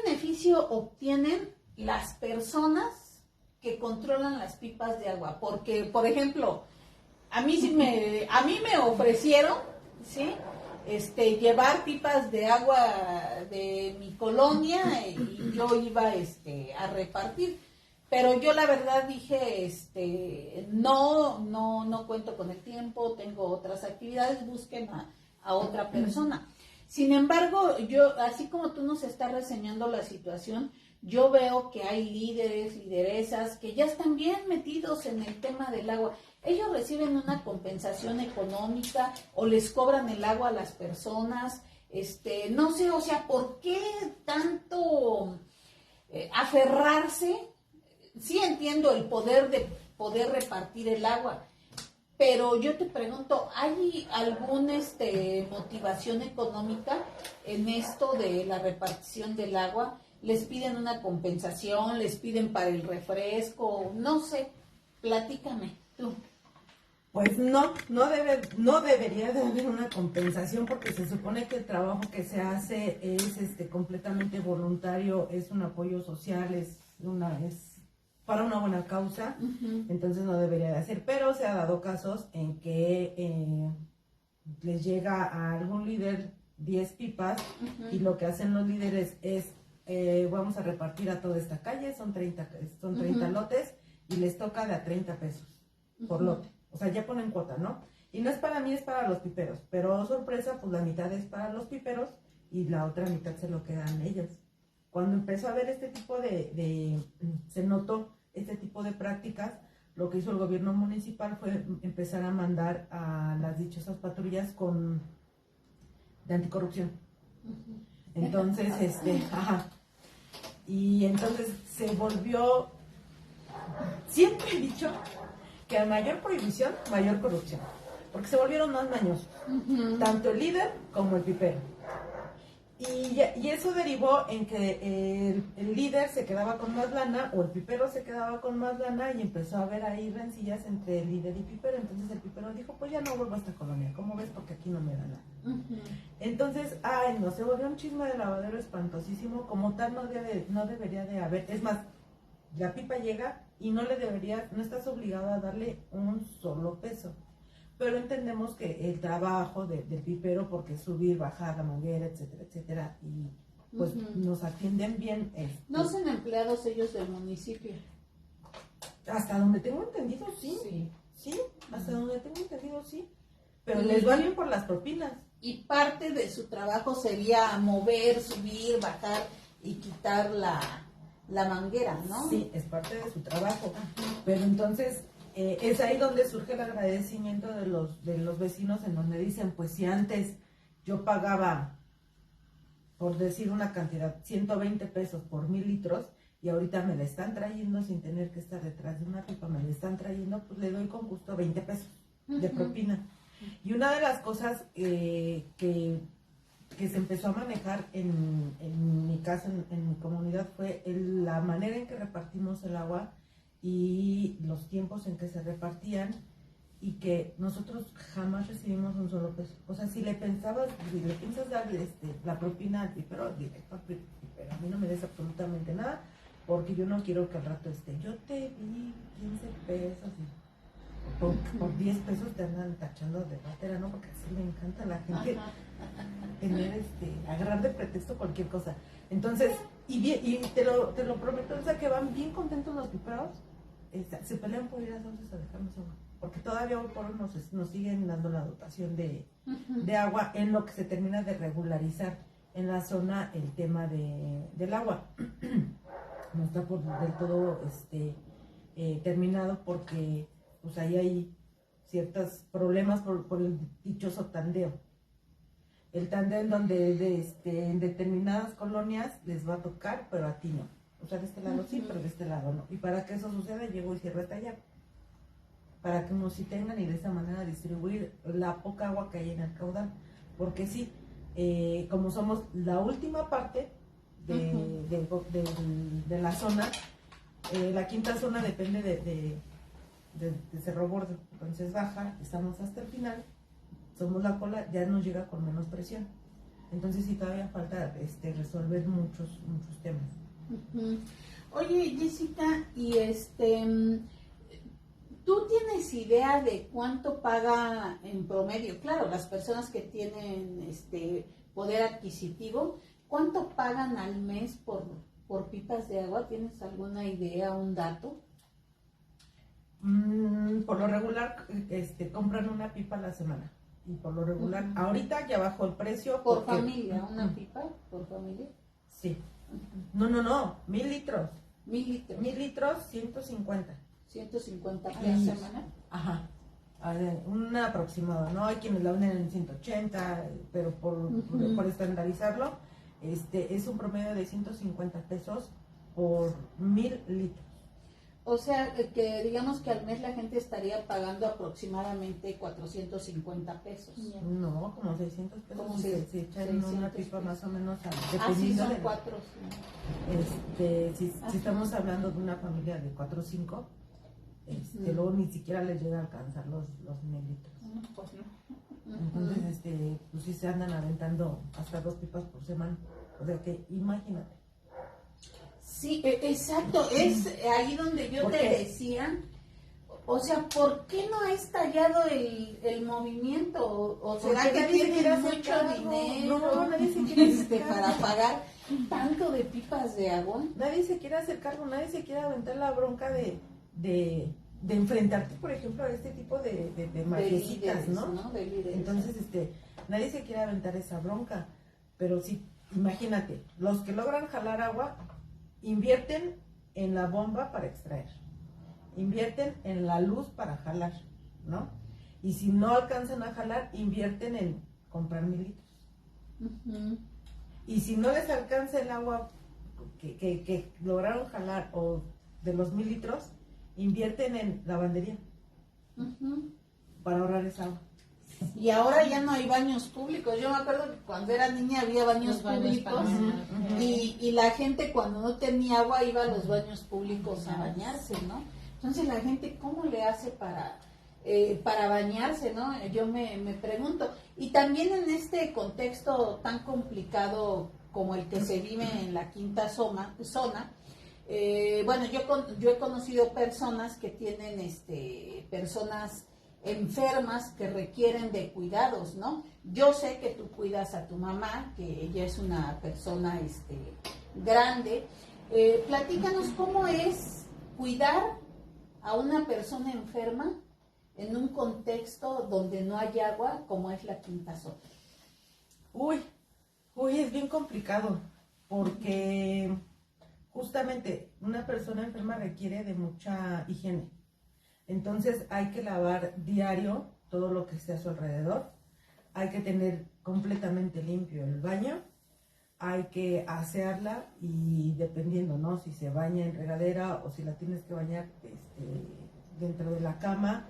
S2: beneficio obtienen las personas que controlan las pipas de agua? Porque, por ejemplo, a mí me ofrecieron, ¿sí?, llevar pipas de agua de mi colonia y yo iba a repartir. Pero yo la verdad dije, no cuento con el tiempo, tengo otras actividades, busquen a otra persona. Sin embargo, yo, así como tú nos estás reseñando la situación, yo veo que hay líderes, lideresas que ya están bien metidos en el tema del agua. Ellos reciben una compensación económica o les cobran el agua a las personas, no sé, o sea, ¿por qué tanto aferrarse? Sí entiendo el poder de poder repartir el agua, pero yo te pregunto, ¿hay alguna motivación económica en esto de la repartición del agua? ¿Les piden una compensación? ¿Les piden para el refresco? No sé, platícame tú.
S3: Pues no debería de haber una compensación porque se supone que el trabajo que se hace es completamente voluntario, es un apoyo social, es es para una buena causa, entonces no debería de hacer, pero se ha dado casos en que les llega a algún líder 10 pipas y lo que hacen los líderes es vamos a repartir a toda esta calle, son 30 lotes y les toca de a 30 pesos por lote, o sea, ya ponen cuota, ¿no? Y no es para mí, es para los piperos, pero sorpresa, pues la mitad es para los piperos y la otra mitad se lo quedan ellos. Cuando empezó a haber este tipo se notó este tipo de prácticas, lo que hizo el gobierno municipal fue empezar a mandar a las dichosas patrullas de anticorrupción. Entonces, y entonces se volvió, siempre he dicho que a mayor prohibición, mayor corrupción, porque se volvieron más mañosos, tanto el líder como el pipero. Y eso derivó en que el líder se quedaba con más lana o el pipero se quedaba con más lana y empezó a haber ahí rencillas entre el líder y pipero. Entonces el pipero dijo, pues ya no vuelvo a esta colonia, ¿cómo ves? Porque aquí no me da nada. Entonces, no, se volvió un chisme de lavadero espantosísimo, como tal no debería de haber. Es más, la pipa llega y no estás obligado a darle un solo peso. Pero entendemos que el trabajo del pipero, porque subir, bajar la manguera, etcétera, etcétera, y pues nos atienden bien.
S2: ¿No son empleados ellos del municipio?
S3: Hasta donde tengo entendido, sí. Sí, hasta donde tengo entendido, sí. Pero les va bien por las propinas.
S2: Y parte de su trabajo sería mover, subir, bajar y quitar la manguera, ¿no?
S3: Sí, es parte de su trabajo. Pero entonces es ahí donde surge el agradecimiento de los vecinos, en donde dicen, pues si antes yo pagaba, por decir una cantidad, 120 pesos por 1000 litros, y ahorita me la están trayendo sin tener que estar detrás de una pipa, me la están trayendo, pues le doy con gusto 20 pesos de propina. Y una de las cosas que se empezó a manejar en mi casa, en mi comunidad, fue la manera en que repartimos el agua y los tiempos en que se repartían, y que nosotros jamás recibimos un solo peso. O sea, si le piensas darle la propina al pipero, directo al pipero, a mí no me des absolutamente nada, porque yo no quiero que al rato yo te di 15 pesos y por 10 pesos te andan tachando de ratera, ¿no? Porque así le encanta a la gente tener agarrar de pretexto cualquier cosa. Entonces, y te lo prometo, o sea, que van bien contentos los piperos, se pelean por ir a Sauces a dejarnos agua, porque todavía hoy por hoy nos siguen dando la dotación de agua, en lo que se termina de regularizar en la zona el tema del agua. No está del todo terminado, porque pues ahí hay ciertos problemas por el dichoso tandeo. El tandeo en donde en determinadas colonias les va a tocar, pero a ti no. O sea, de este lado sí, pero de este lado no. Y para que eso suceda, llego y cierro esta llave, para que unos sí tengan, y de esa manera distribuir la poca agua que hay en el caudal. Porque sí, como somos la última parte de la zona, la quinta zona depende de Cerro Gordo, entonces baja, estamos hasta el final, somos la cola, ya nos llega con menos presión. Entonces sí, todavía falta resolver muchos temas.
S2: Oye, Jessica, y ¿tú tienes idea de cuánto paga en promedio? Claro, las personas que tienen poder adquisitivo, ¿cuánto pagan al mes por pipas de agua? ¿Tienes alguna idea, un dato?
S3: Por lo regular compran una pipa a la semana, y por lo regular ahorita ya bajó el precio.
S2: ¿Por familia? ¿Una pipa por familia?
S3: Sí. No, 1000 litros.
S2: 1000 litros.
S3: 1000 litros, 150.
S2: 150 por semana.
S3: Ajá. Un aproximado, ¿no? Hay quienes la venden en 180, pero por estandarizarlo, es un promedio de 150 pesos por 1000 litros.
S2: O sea, que digamos que al mes la gente estaría pagando aproximadamente 450 pesos.
S3: No, como 600 pesos.
S2: Como
S3: se echan una pipa más o menos,
S2: dependiendo son 4.
S3: Si estamos hablando de una familia de 4 o 5, luego ni siquiera les llega a alcanzar los 1000 litros.
S2: Pues no.
S3: Entonces, pues sí se andan aventando hasta 2 pipas por semana. O sea que, imagínate.
S2: Sí, exacto, es ahí donde yo te decía, o sea, ¿por qué no ha estallado el movimiento? ¿O será que tienen mucho dinero
S3: No, nadie se quiere hacer
S2: para pagar tanto de pipas de agua?
S3: Nadie se quiere hacer cargo, nadie se quiere aventar la bronca de enfrentarte, por ejemplo, a este tipo de marquesitas, ¿no?
S2: De líderes.
S3: Entonces, nadie se quiere aventar esa bronca, pero sí, imagínate, los que logran jalar agua invierten en la bomba para extraer, invierten en la luz para jalar, ¿no? Y si no alcanzan a jalar, invierten en comprar 1,000 litros.
S2: Uh-huh.
S3: Y si no les alcanza el agua que lograron jalar o de los 1,000 litros, invierten en lavandería para ahorrar esa agua.
S2: Y ahora ya no hay baños públicos. Yo me acuerdo que cuando era niña había baños públicos y la gente cuando no tenía agua iba a los baños públicos a bañarse, ¿no? Entonces la gente, ¿cómo le hace para bañarse, ¿no? Yo me pregunto. Y también en este contexto tan complicado como el que se vive en la quinta zona, bueno, yo he conocido personas que tienen personas enfermas que requieren de cuidados, ¿no? Yo sé que tú cuidas a tu mamá, que ella es una persona grande. Platícanos cómo es cuidar a una persona enferma en un contexto donde no hay agua como es la quinta zona.
S3: Uy, es bien complicado porque justamente una persona enferma requiere de mucha higiene. Entonces hay que lavar diario todo lo que esté a su alrededor, hay que tener completamente limpio el baño, hay que asearla y dependiendo, ¿no? Si se baña en regadera o si la tienes que bañar dentro de la cama,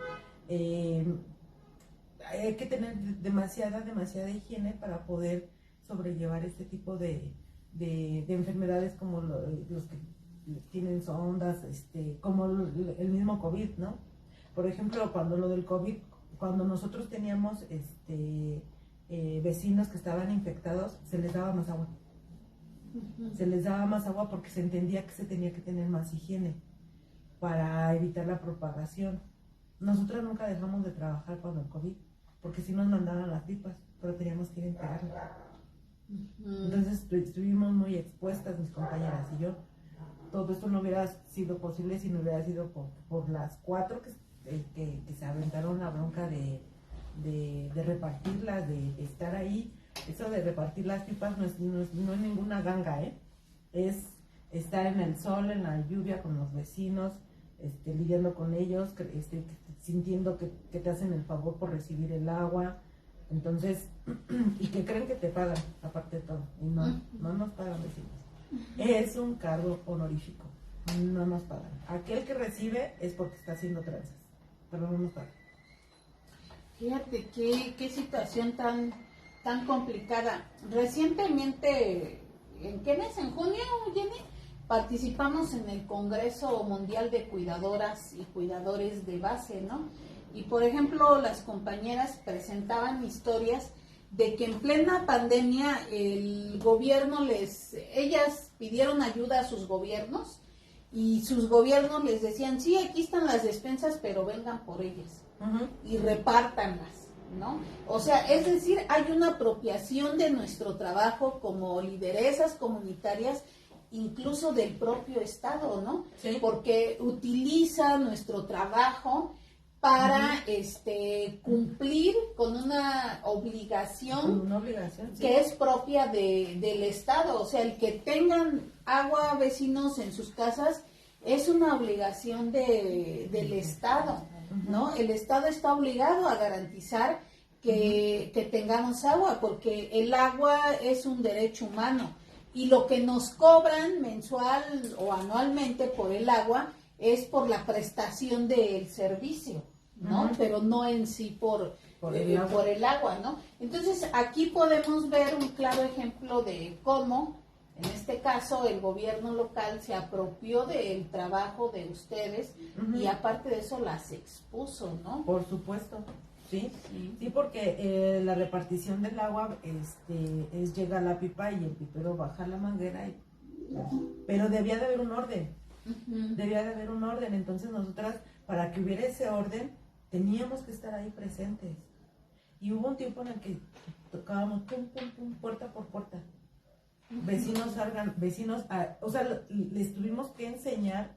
S3: hay que tener demasiada higiene para poder sobrellevar este tipo de enfermedades como los que tienen sondas, como el mismo COVID, ¿no? Por ejemplo, cuando lo del COVID, cuando nosotros teníamos vecinos que estaban infectados, se les daba más agua. Se les daba más agua porque se entendía que se tenía que tener más higiene para evitar la propagación. Nosotros nunca dejamos de trabajar cuando el COVID, porque sí nos mandaban las pipas, pero teníamos que ir a entregarlas. Entonces estuvimos muy expuestas mis compañeras y yo. Todo esto no hubiera sido posible si no hubiera sido por las 4 que se aventaron la bronca de repartirlas, de estar ahí. Eso de repartir las pipas no es ninguna ganga, es estar en el sol, en la lluvia con los vecinos, lidiando con ellos, sintiendo que te hacen el favor por recibir el agua. Entonces, y que creen que te pagan, aparte de todo, y no nos pagan vecinos. Es un cargo honorífico, no nos pagan. Aquel que recibe es porque está haciendo tranzas, pero no nos pagan.
S2: Fíjate qué situación tan complicada. Recientemente, ¿en qué mes? ¿En junio, Jenny? Participamos en el Congreso Mundial de Cuidadoras y Cuidadores de Base, ¿no? Y por ejemplo, las compañeras presentaban historias de que en plena pandemia el gobierno ellas pidieron ayuda a sus gobiernos y sus gobiernos les decían, sí, aquí están las despensas, pero vengan por ellas y repártanlas, ¿no? O sea, es decir, hay una apropiación de nuestro trabajo como lideresas comunitarias, incluso del propio Estado, ¿no? Sí. Porque utiliza nuestro trabajo para cumplir con una obligación, sí, que es propia del Estado. O sea, el que tengan agua vecinos en sus casas es una obligación del Estado, ¿no? El Estado está obligado a garantizar que tengamos agua, porque el agua es un derecho humano y lo que nos cobran mensual o anualmente por el agua es por la prestación del servicio, ¿no? Pero no en sí por el agua, ¿no? Entonces aquí podemos ver un claro ejemplo de cómo, en este caso, el gobierno local se apropió del trabajo de ustedes y aparte de eso las expuso, ¿no?
S3: Por supuesto, sí, porque la repartición del agua es llega a la pipa y el pipero baja la manguera y pero debía de haber un orden,
S2: Ujú.
S3: debía de haber un orden. Entonces nosotras, para que hubiera ese orden, teníamos que estar ahí presentes. Y hubo un tiempo en el que tocábamos pum, pum, pum, puerta por puerta. Vecinos salgan, vecinos, o sea, les tuvimos que enseñar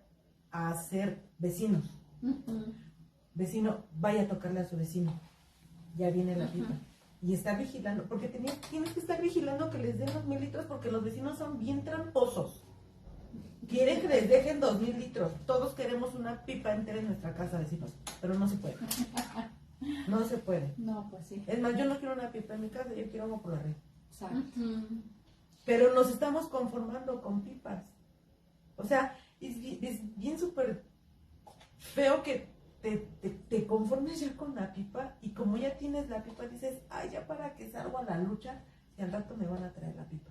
S3: a ser vecinos.
S2: Ujú.
S3: Vecino, vaya a tocarle a su vecino, ya viene la pipa. Y estar vigilando, porque tienes que estar vigilando que les den los 1000 litros, porque los vecinos son bien tramposos. Quieren que les dejen 2000 litros. Todos queremos una pipa entera en nuestra casa, vecinos, pero no se puede. No se puede.
S1: No, pues sí.
S3: Es más, yo no quiero una pipa en mi casa, yo quiero algo por la red.
S1: Exacto.
S2: Ujú.
S3: Pero nos estamos conformando con pipas. O sea, es bien súper feo que te conformes ya con la pipa, y como ya tienes la pipa dices, ay, ya para que salgo a la lucha, y al rato me van a traer la pipa.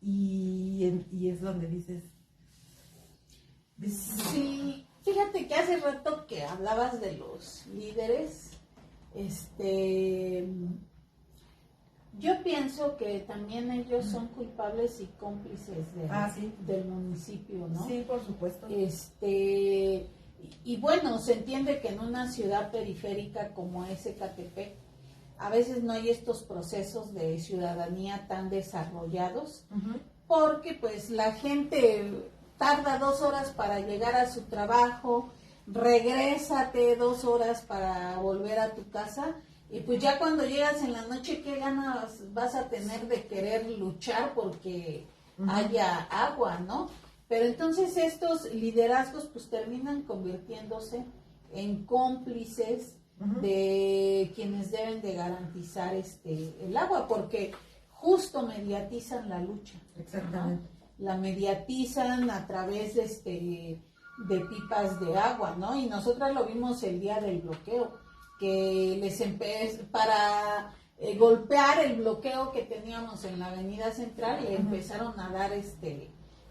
S3: Y es donde dices,
S2: Sí, fíjate que hace rato que hablabas de los líderes, yo pienso que también ellos son culpables y cómplices
S3: sí.
S2: del municipio, ¿no?
S3: Sí, por supuesto.
S2: Y bueno, se entiende que en una ciudad periférica como es Ecatepec, a veces no hay estos procesos de ciudadanía tan desarrollados,
S3: Uh-huh.
S2: porque pues la gente tarda 2 horas para llegar a su trabajo, regrésate 2 horas para volver a tu casa, y pues ya cuando llegas en la noche, ¿qué ganas vas a tener de querer luchar porque haya agua, ¿no? Pero entonces estos liderazgos pues terminan convirtiéndose en cómplices de quienes deben de garantizar el agua, porque justo mediatizan la lucha.
S3: Exactamente.
S2: ¿No? La mediatizan a través de pipas de agua, ¿no? Y nosotras lo vimos el día del bloqueo, que para golpear el bloqueo que teníamos en la Avenida Central, le empezaron a dar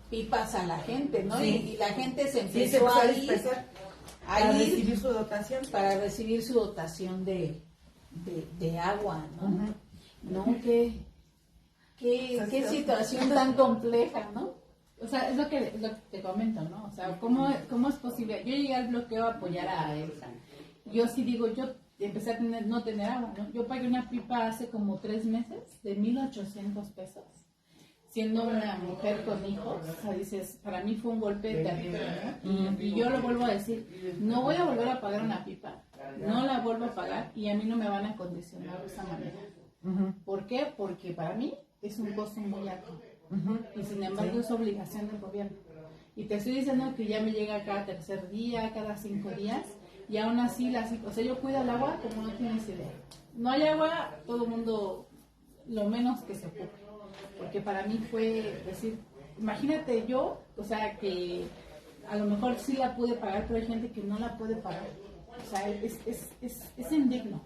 S2: pipas a la gente, ¿no?
S3: Sí.
S2: Y la gente se
S3: Sí,
S2: empezó a ir
S3: dispersar
S2: a
S3: para
S2: ir
S3: recibir su dotación.
S2: para recibir su dotación de agua, ¿no?
S3: Uh-huh.
S2: ¿No? Qué situación tan compleja, ¿no?
S1: O sea, es lo que te comento, ¿no? O sea, ¿cómo es posible? Yo llegué al bloqueo a apoyar a Elsa. Yo sí digo, yo empecé a no tener agua, ¿no? Yo pagué una pipa hace como 3 meses de 1,800 pesos. Siendo una mujer con hijos, o sea, dices, para mí fue un golpe terrible, ¿no? Y yo lo vuelvo a decir, no voy a volver a pagar una pipa, no la vuelvo a pagar, y a mí no me van a condicionar de esa manera.
S3: Uh-huh.
S1: ¿Por qué? Porque para mí es un costo muy alto.
S3: Uh-huh.
S1: Y sin embargo es obligación del gobierno. Y te estoy diciendo que ya me llega cada 3er día, cada 5 días, y aún así, o sea, yo cuido el agua como no tienes idea. No hay agua, todo el mundo, lo menos que se ocupe. Porque para mí fue decir, imagínate yo, o sea, que a lo mejor sí la pude pagar, pero hay gente que no la puede pagar. O sea, es indigno.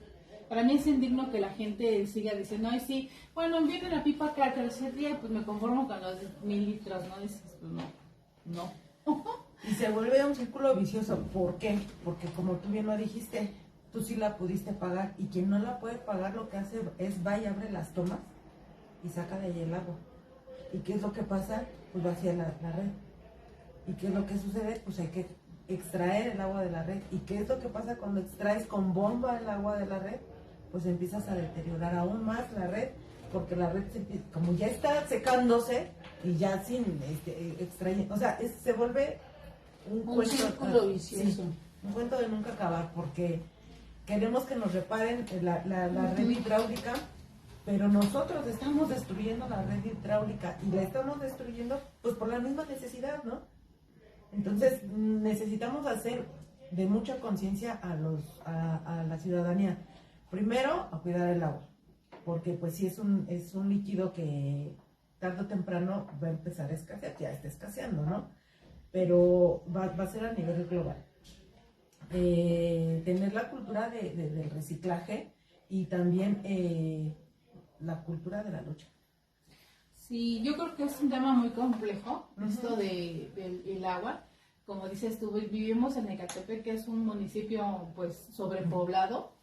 S1: Para mí es indigno que la gente siga diciendo, ay, sí, bueno, viene la pipa cada 3er día, pues me conformo con los 1000 litros, ¿no? Dices, pues no.
S3: Y se vuelve un círculo vicioso. ¿Por qué? Porque como tú bien lo dijiste, tú sí la pudiste pagar, y quien no la puede pagar lo que hace es va y abre las tomas y saca de ahí el agua. ¿Y qué es lo que pasa? Pues vacía la red. ¿Y qué es lo que sucede? Pues hay que extraer el agua de la red. ¿Y qué es lo que pasa cuando extraes con bomba el agua de la red? Pues empiezas a deteriorar aún más la red, porque la red como ya está secándose y ya sin extraer, o sea, se vuelve
S2: un círculo vicioso.
S3: Sí, un cuento de nunca acabar, porque queremos que nos reparen la red hidráulica, pero nosotros estamos destruyendo la red hidráulica, y la estamos destruyendo pues por la misma necesidad, ¿no? Entonces necesitamos hacer de mucha conciencia a la ciudadanía. Primero, a cuidar el agua, porque pues sí es un líquido que tarde o temprano va a empezar a escasear, ya está escaseando, ¿no? Pero va a ser a nivel global. Tener la cultura del reciclaje, y también la cultura de la lucha.
S1: Sí, yo creo que es un tema muy complejo, esto del agua. Como dices tú, vivimos en Ecatepec, que es un municipio pues sobrepoblado.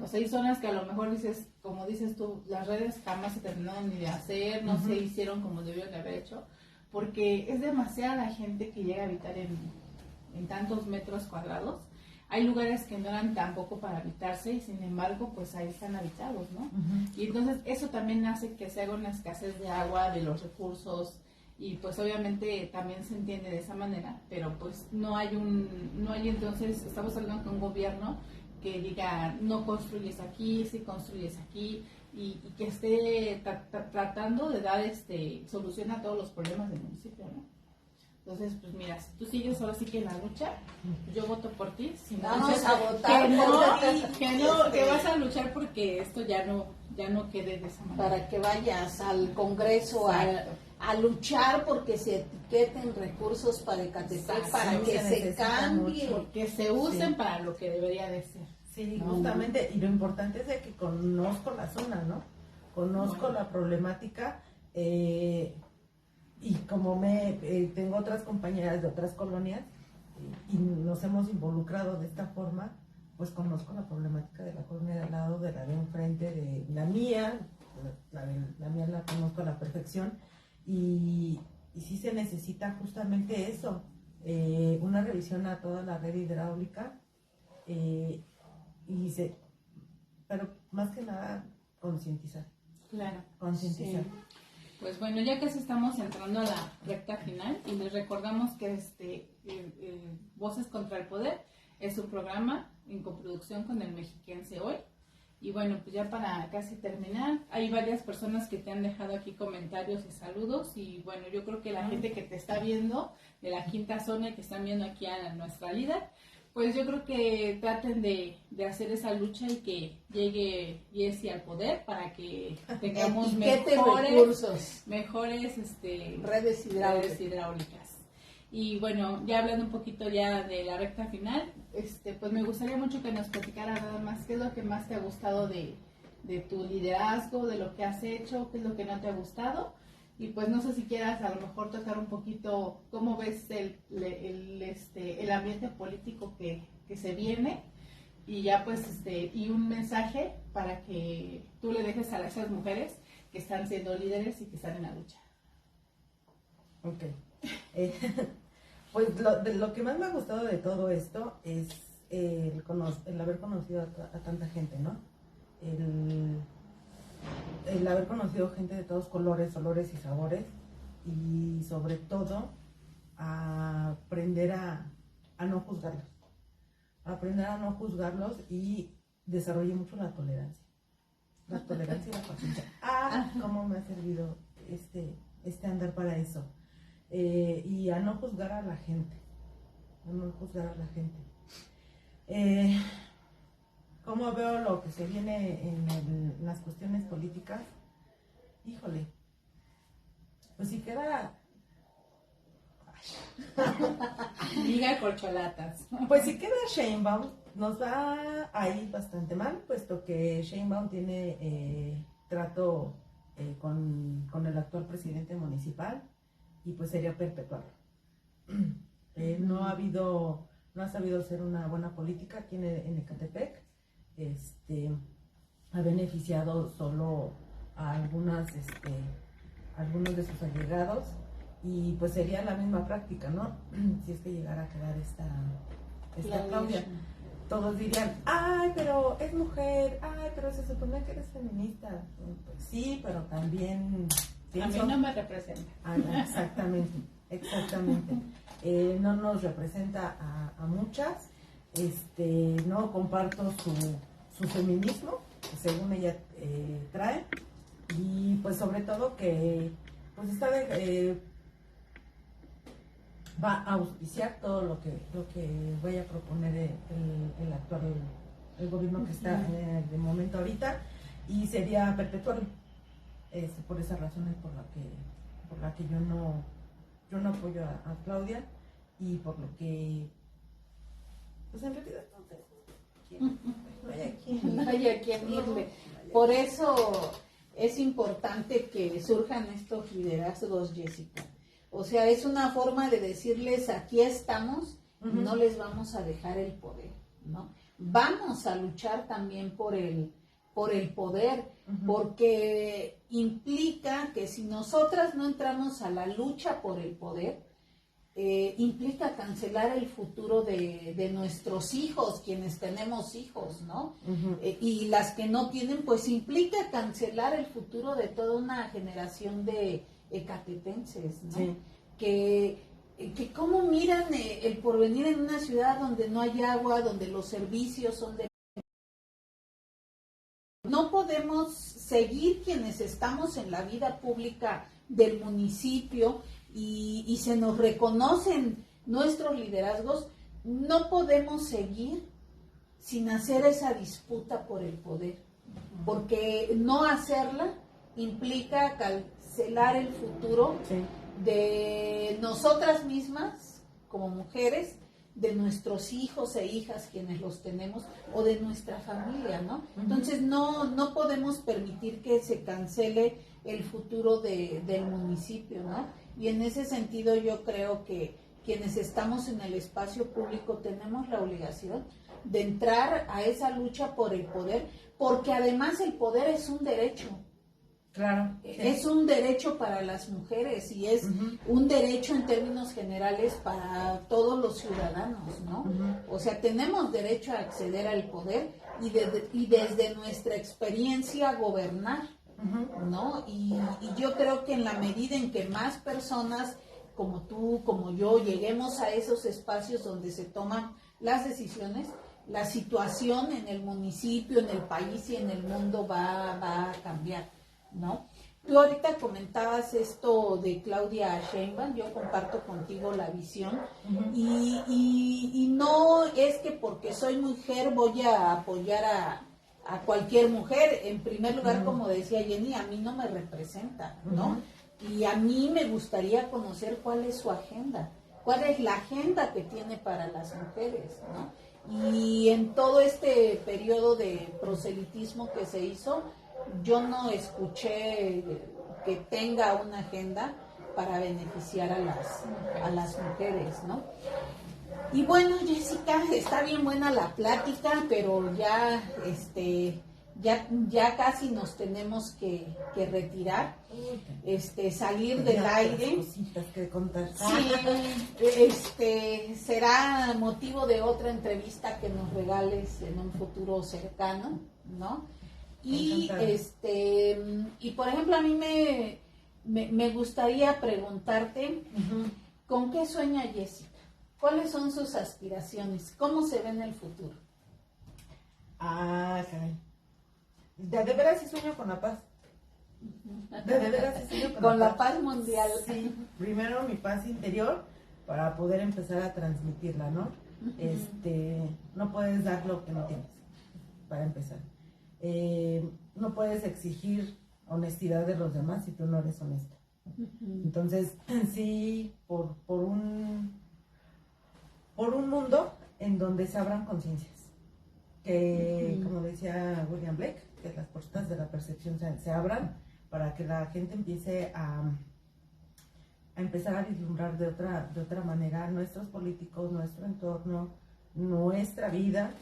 S1: O sea, hay zonas que a lo mejor dices, como dices tú, las redes jamás se terminaron ni de hacer, no se hicieron como debieron de haber hecho. porque es demasiada la gente que llega a habitar en tantos metros cuadrados. Hay lugares que no eran tampoco para habitarse y sin embargo pues ahí están habitados, ¿no? Y entonces eso también hace que se haga una escasez de agua, de los recursos, y pues obviamente también se entiende de esa manera, pero pues no hay entonces, estamos hablando con un gobierno que diga no construyes aquí, sí construyes aquí, y que esté tratando de dar solución a todos los problemas del municipio, ¿no? Entonces, pues mira, si tú sigues ahora sí que en la lucha, yo voto por ti. Si no,
S2: vamos a votar
S1: que vas a luchar porque esto ya no quede de esa manera.
S2: Para que vayas al Congreso a luchar porque se etiqueten recursos para Ecatepec, para que se cambie.
S1: Porque se usen para lo que debería de ser.
S3: Sí, justamente, y lo importante es de que conozco la zona, ¿no? Conozco la problemática, y como tengo otras compañeras de otras colonias y nos hemos involucrado de esta forma, pues conozco la problemática de la colonia de al lado, de la de enfrente, de la mía, la mía la conozco a la perfección, y sí se necesita justamente eso, una revisión a toda la red hidráulica, pero más que nada concientizar.
S1: Claro.
S3: Concientizar.
S1: Sí. Pues bueno, ya casi estamos entrando a la recta final y les recordamos que Voces contra el Poder es un programa en coproducción con el Mexiquense Hoy. Y bueno, pues ya para casi terminar, hay varias personas que te han dejado aquí comentarios y saludos, y bueno, yo creo que la gente que te está viendo de la quinta zona y que están viendo aquí a nuestra líder, pues yo creo que traten de hacer esa lucha y que llegue Jessie al poder para que tengamos mejores
S2: redes hidráulicas.
S1: Y bueno, ya hablando un poquito ya de la recta final, pues me gustaría mucho que nos platicara nada más qué es lo que más te ha gustado de tu liderazgo, de lo que has hecho, qué es lo que no te ha gustado. Y pues no sé si quieras a lo mejor tocar un poquito cómo ves el ambiente político que se viene, y ya pues y un mensaje para que tú le dejes a esas mujeres que están siendo líderes y que están en la lucha.
S3: Ok. Pues lo que más me ha gustado de todo esto es el haber conocido a tanta gente, ¿no? El haber conocido gente de todos colores, olores y sabores, y sobre todo a aprender a no juzgarlos. Aprender a no juzgarlos, y desarrollé mucho la tolerancia. La tolerancia y la paciencia. Cómo me ha servido este andar para eso. Y a no juzgar a la gente. A no juzgar a la gente. ¿Cómo veo lo que se viene en las cuestiones políticas? Híjole, pues si queda...
S1: Diga corcholatas.
S3: Pues si queda Sheinbaum, nos va a ir bastante mal, puesto que Sheinbaum tiene trato con el actual presidente municipal, y pues sería perpetuarlo. No ha sabido hacer una buena política aquí en Ecatepec. Ha beneficiado solo a algunos de sus allegados, y pues sería la misma práctica, ¿no? Si es que llegara a quedar esta Claudia. Todos dirían, pero es mujer, pero se supone que eres feminista. Pues sí, pero también
S1: pienso... A mí no me representa.
S3: Exactamente. No nos representa a muchas. No comparto su feminismo, que según ella trae, y pues sobre todo que pues va a auspiciar todo lo que vaya a proponer el gobierno que está de momento ahorita, y sería perpetuarlo. Por esas razones por la que yo no apoyo a Claudia, y por lo que pues en realidad
S2: no hay a quién irle. Por eso es importante que surjan estos liderazgos, Jessica. O sea, es una forma de decirles, aquí estamos, no les vamos a dejar el poder, ¿no? Vamos a luchar también por el por el poder, porque implica que si nosotras no entramos a la lucha por el poder, implica cancelar el futuro de nuestros hijos, quienes tenemos hijos, ¿no? Y las que no tienen, pues implica cancelar el futuro de toda una generación de ecatepenses, ¿no?
S3: Sí.
S2: Que cómo miran el porvenir en una ciudad donde no hay agua, donde los servicios son de... No podemos seguir quienes estamos en la vida pública del municipio y se nos reconocen nuestros liderazgos, no podemos seguir sin hacer esa disputa por el poder, porque no hacerla implica cancelar el futuro de nosotras mismas como mujeres, de nuestros hijos e hijas quienes los tenemos, o de nuestra familia, ¿no? Entonces no podemos permitir que se cancele el futuro del municipio, ¿no? Y en ese sentido yo creo que quienes estamos en el espacio público tenemos la obligación de entrar a esa lucha por el poder, porque además el poder es un derecho.
S3: Claro.
S2: Es un derecho para las mujeres y es un derecho en términos generales para todos los ciudadanos, ¿no? O sea, tenemos derecho a acceder al poder y desde nuestra experiencia gobernar, ¿no? Y yo creo que en la medida en que más personas como tú, como yo, lleguemos a esos espacios donde se toman las decisiones, la situación en el municipio, en el país y en el mundo va a cambiar, ¿no? Tú ahorita comentabas esto de Claudia Sheinbaum, yo comparto contigo la visión y no es que porque soy mujer voy a apoyar a cualquier mujer. En primer lugar, como decía Jenny, a mí no me representa, ¿no? Y a mí me gustaría conocer cuál es su agenda, cuál es la agenda que tiene para las mujeres, ¿no? Y en todo este periodo de proselitismo que se hizo, yo no escuché que tenga una agenda para beneficiar a las mujeres, ¿no? Y bueno, Jessica, está bien buena la plática, pero ya casi nos tenemos que retirar, salir del aire.
S3: Cositas que contar.
S2: Sí, será motivo de otra entrevista que nos regales en un futuro cercano, ¿no? Y y por ejemplo a mí me gustaría preguntarte ¿con qué sueña Jessica? ¿Cuáles son sus aspiraciones? ¿Cómo se ve en el futuro?
S3: Ah, caray. De veras sí sueño con la paz. De veras sí sueño
S2: con la paz mundial.
S3: Sí, primero mi paz interior para poder empezar a transmitirla, ¿no? No puedes dar lo que no tienes, para empezar. No puedes exigir honestidad de los demás si tú no eres honesto. Entonces, sí, por un mundo en donde se abran conciencias, que como decía William Blake, que las puertas de la percepción se abran para que la gente empiece a empezar a vislumbrar de otra manera nuestros políticos, nuestro entorno, nuestra vida,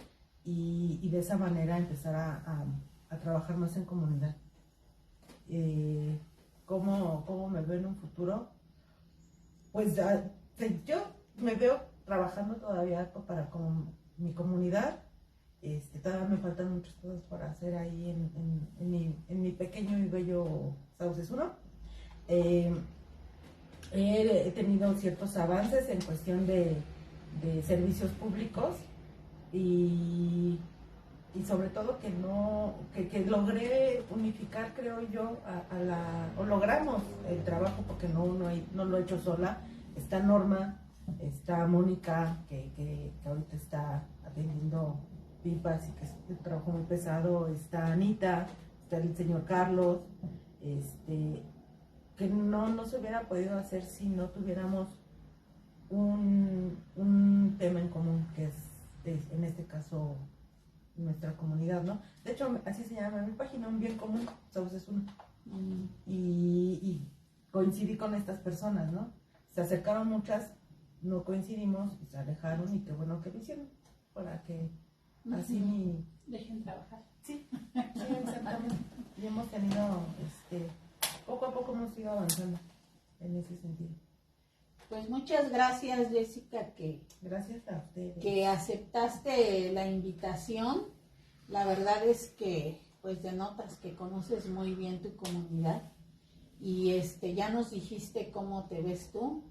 S3: y de esa manera empezar a trabajar más en comunidad. ¿Cómo me veo en un futuro? Pues yo me veo trabajando todavía con mi comunidad. Todavía me faltan muchas cosas para hacer ahí en mi pequeño y bello Sauces 1. He tenido ciertos avances en cuestión de servicios públicos y sobre todo que logré unificar, creo yo, o logramos el trabajo, porque no lo he hecho sola. Está Norma, está Mónica, que ahorita está atendiendo pipas y que es un trabajo muy pesado, está Anita, está el señor Carlos, que no se hubiera podido hacer si no tuviéramos un tema en común, que es en este caso nuestra comunidad, ¿no? De hecho, así se llama mi página, Un Bien Común, Sauces 1. Y coincidí con estas personas, ¿no? Se acercaron muchas, no coincidimos, y se alejaron, y qué bueno que lo hicieron, para que así
S1: Dejen trabajar.
S3: Sí, sí, exactamente. Y hemos tenido, poco a poco hemos ido avanzando en ese sentido.
S2: Pues muchas gracias, Jessica,
S3: Gracias a ustedes.
S2: que aceptaste la invitación. La verdad es que pues denotas que conoces muy bien tu comunidad y ya nos dijiste cómo te ves tú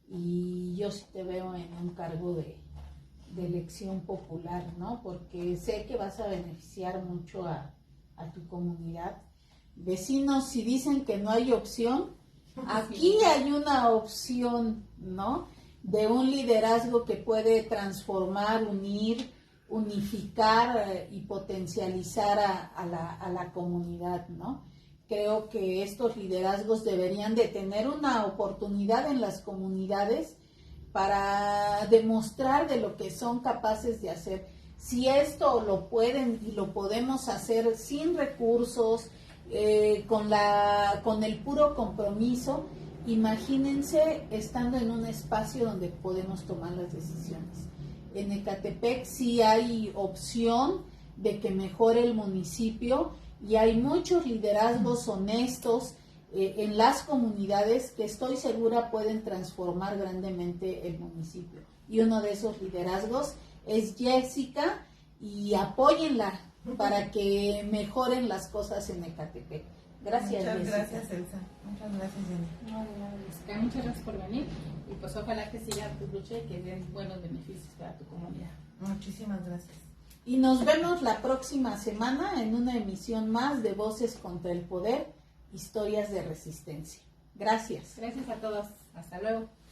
S2: y yo sí te veo en un cargo de elección popular, ¿no? Porque sé que vas a beneficiar mucho a tu comunidad. Vecinos, si dicen que no hay opción, aquí hay una opción, ¿no? De un liderazgo que puede transformar, unir, unificar y potencializar a la comunidad, ¿no? Creo que estos liderazgos deberían de tener una oportunidad en las comunidades para demostrar de lo que son capaces de hacer. Si esto lo pueden y lo podemos hacer sin recursos, con el puro compromiso, imagínense estando en un espacio donde podemos tomar las decisiones. En Ecatepec sí hay opción de que mejore el municipio y hay muchos liderazgos honestos en las comunidades que estoy segura pueden transformar grandemente el municipio. Y uno de esos liderazgos es Jessica y apóyenla para que mejoren las cosas en Ecatepec. Gracias,
S3: Muchas
S2: Jessica.
S3: gracias, Elsa. Muchas gracias, Jenny.
S1: No, de nada, Jessica. Muchas gracias por venir y pues ojalá que siga tu lucha y que den buenos beneficios para tu comunidad.
S3: Muchísimas gracias.
S2: Y nos vemos la próxima semana en una emisión más de Voces contra el Poder, Historias de Resistencia. Gracias.
S1: Gracias a todos. Hasta luego.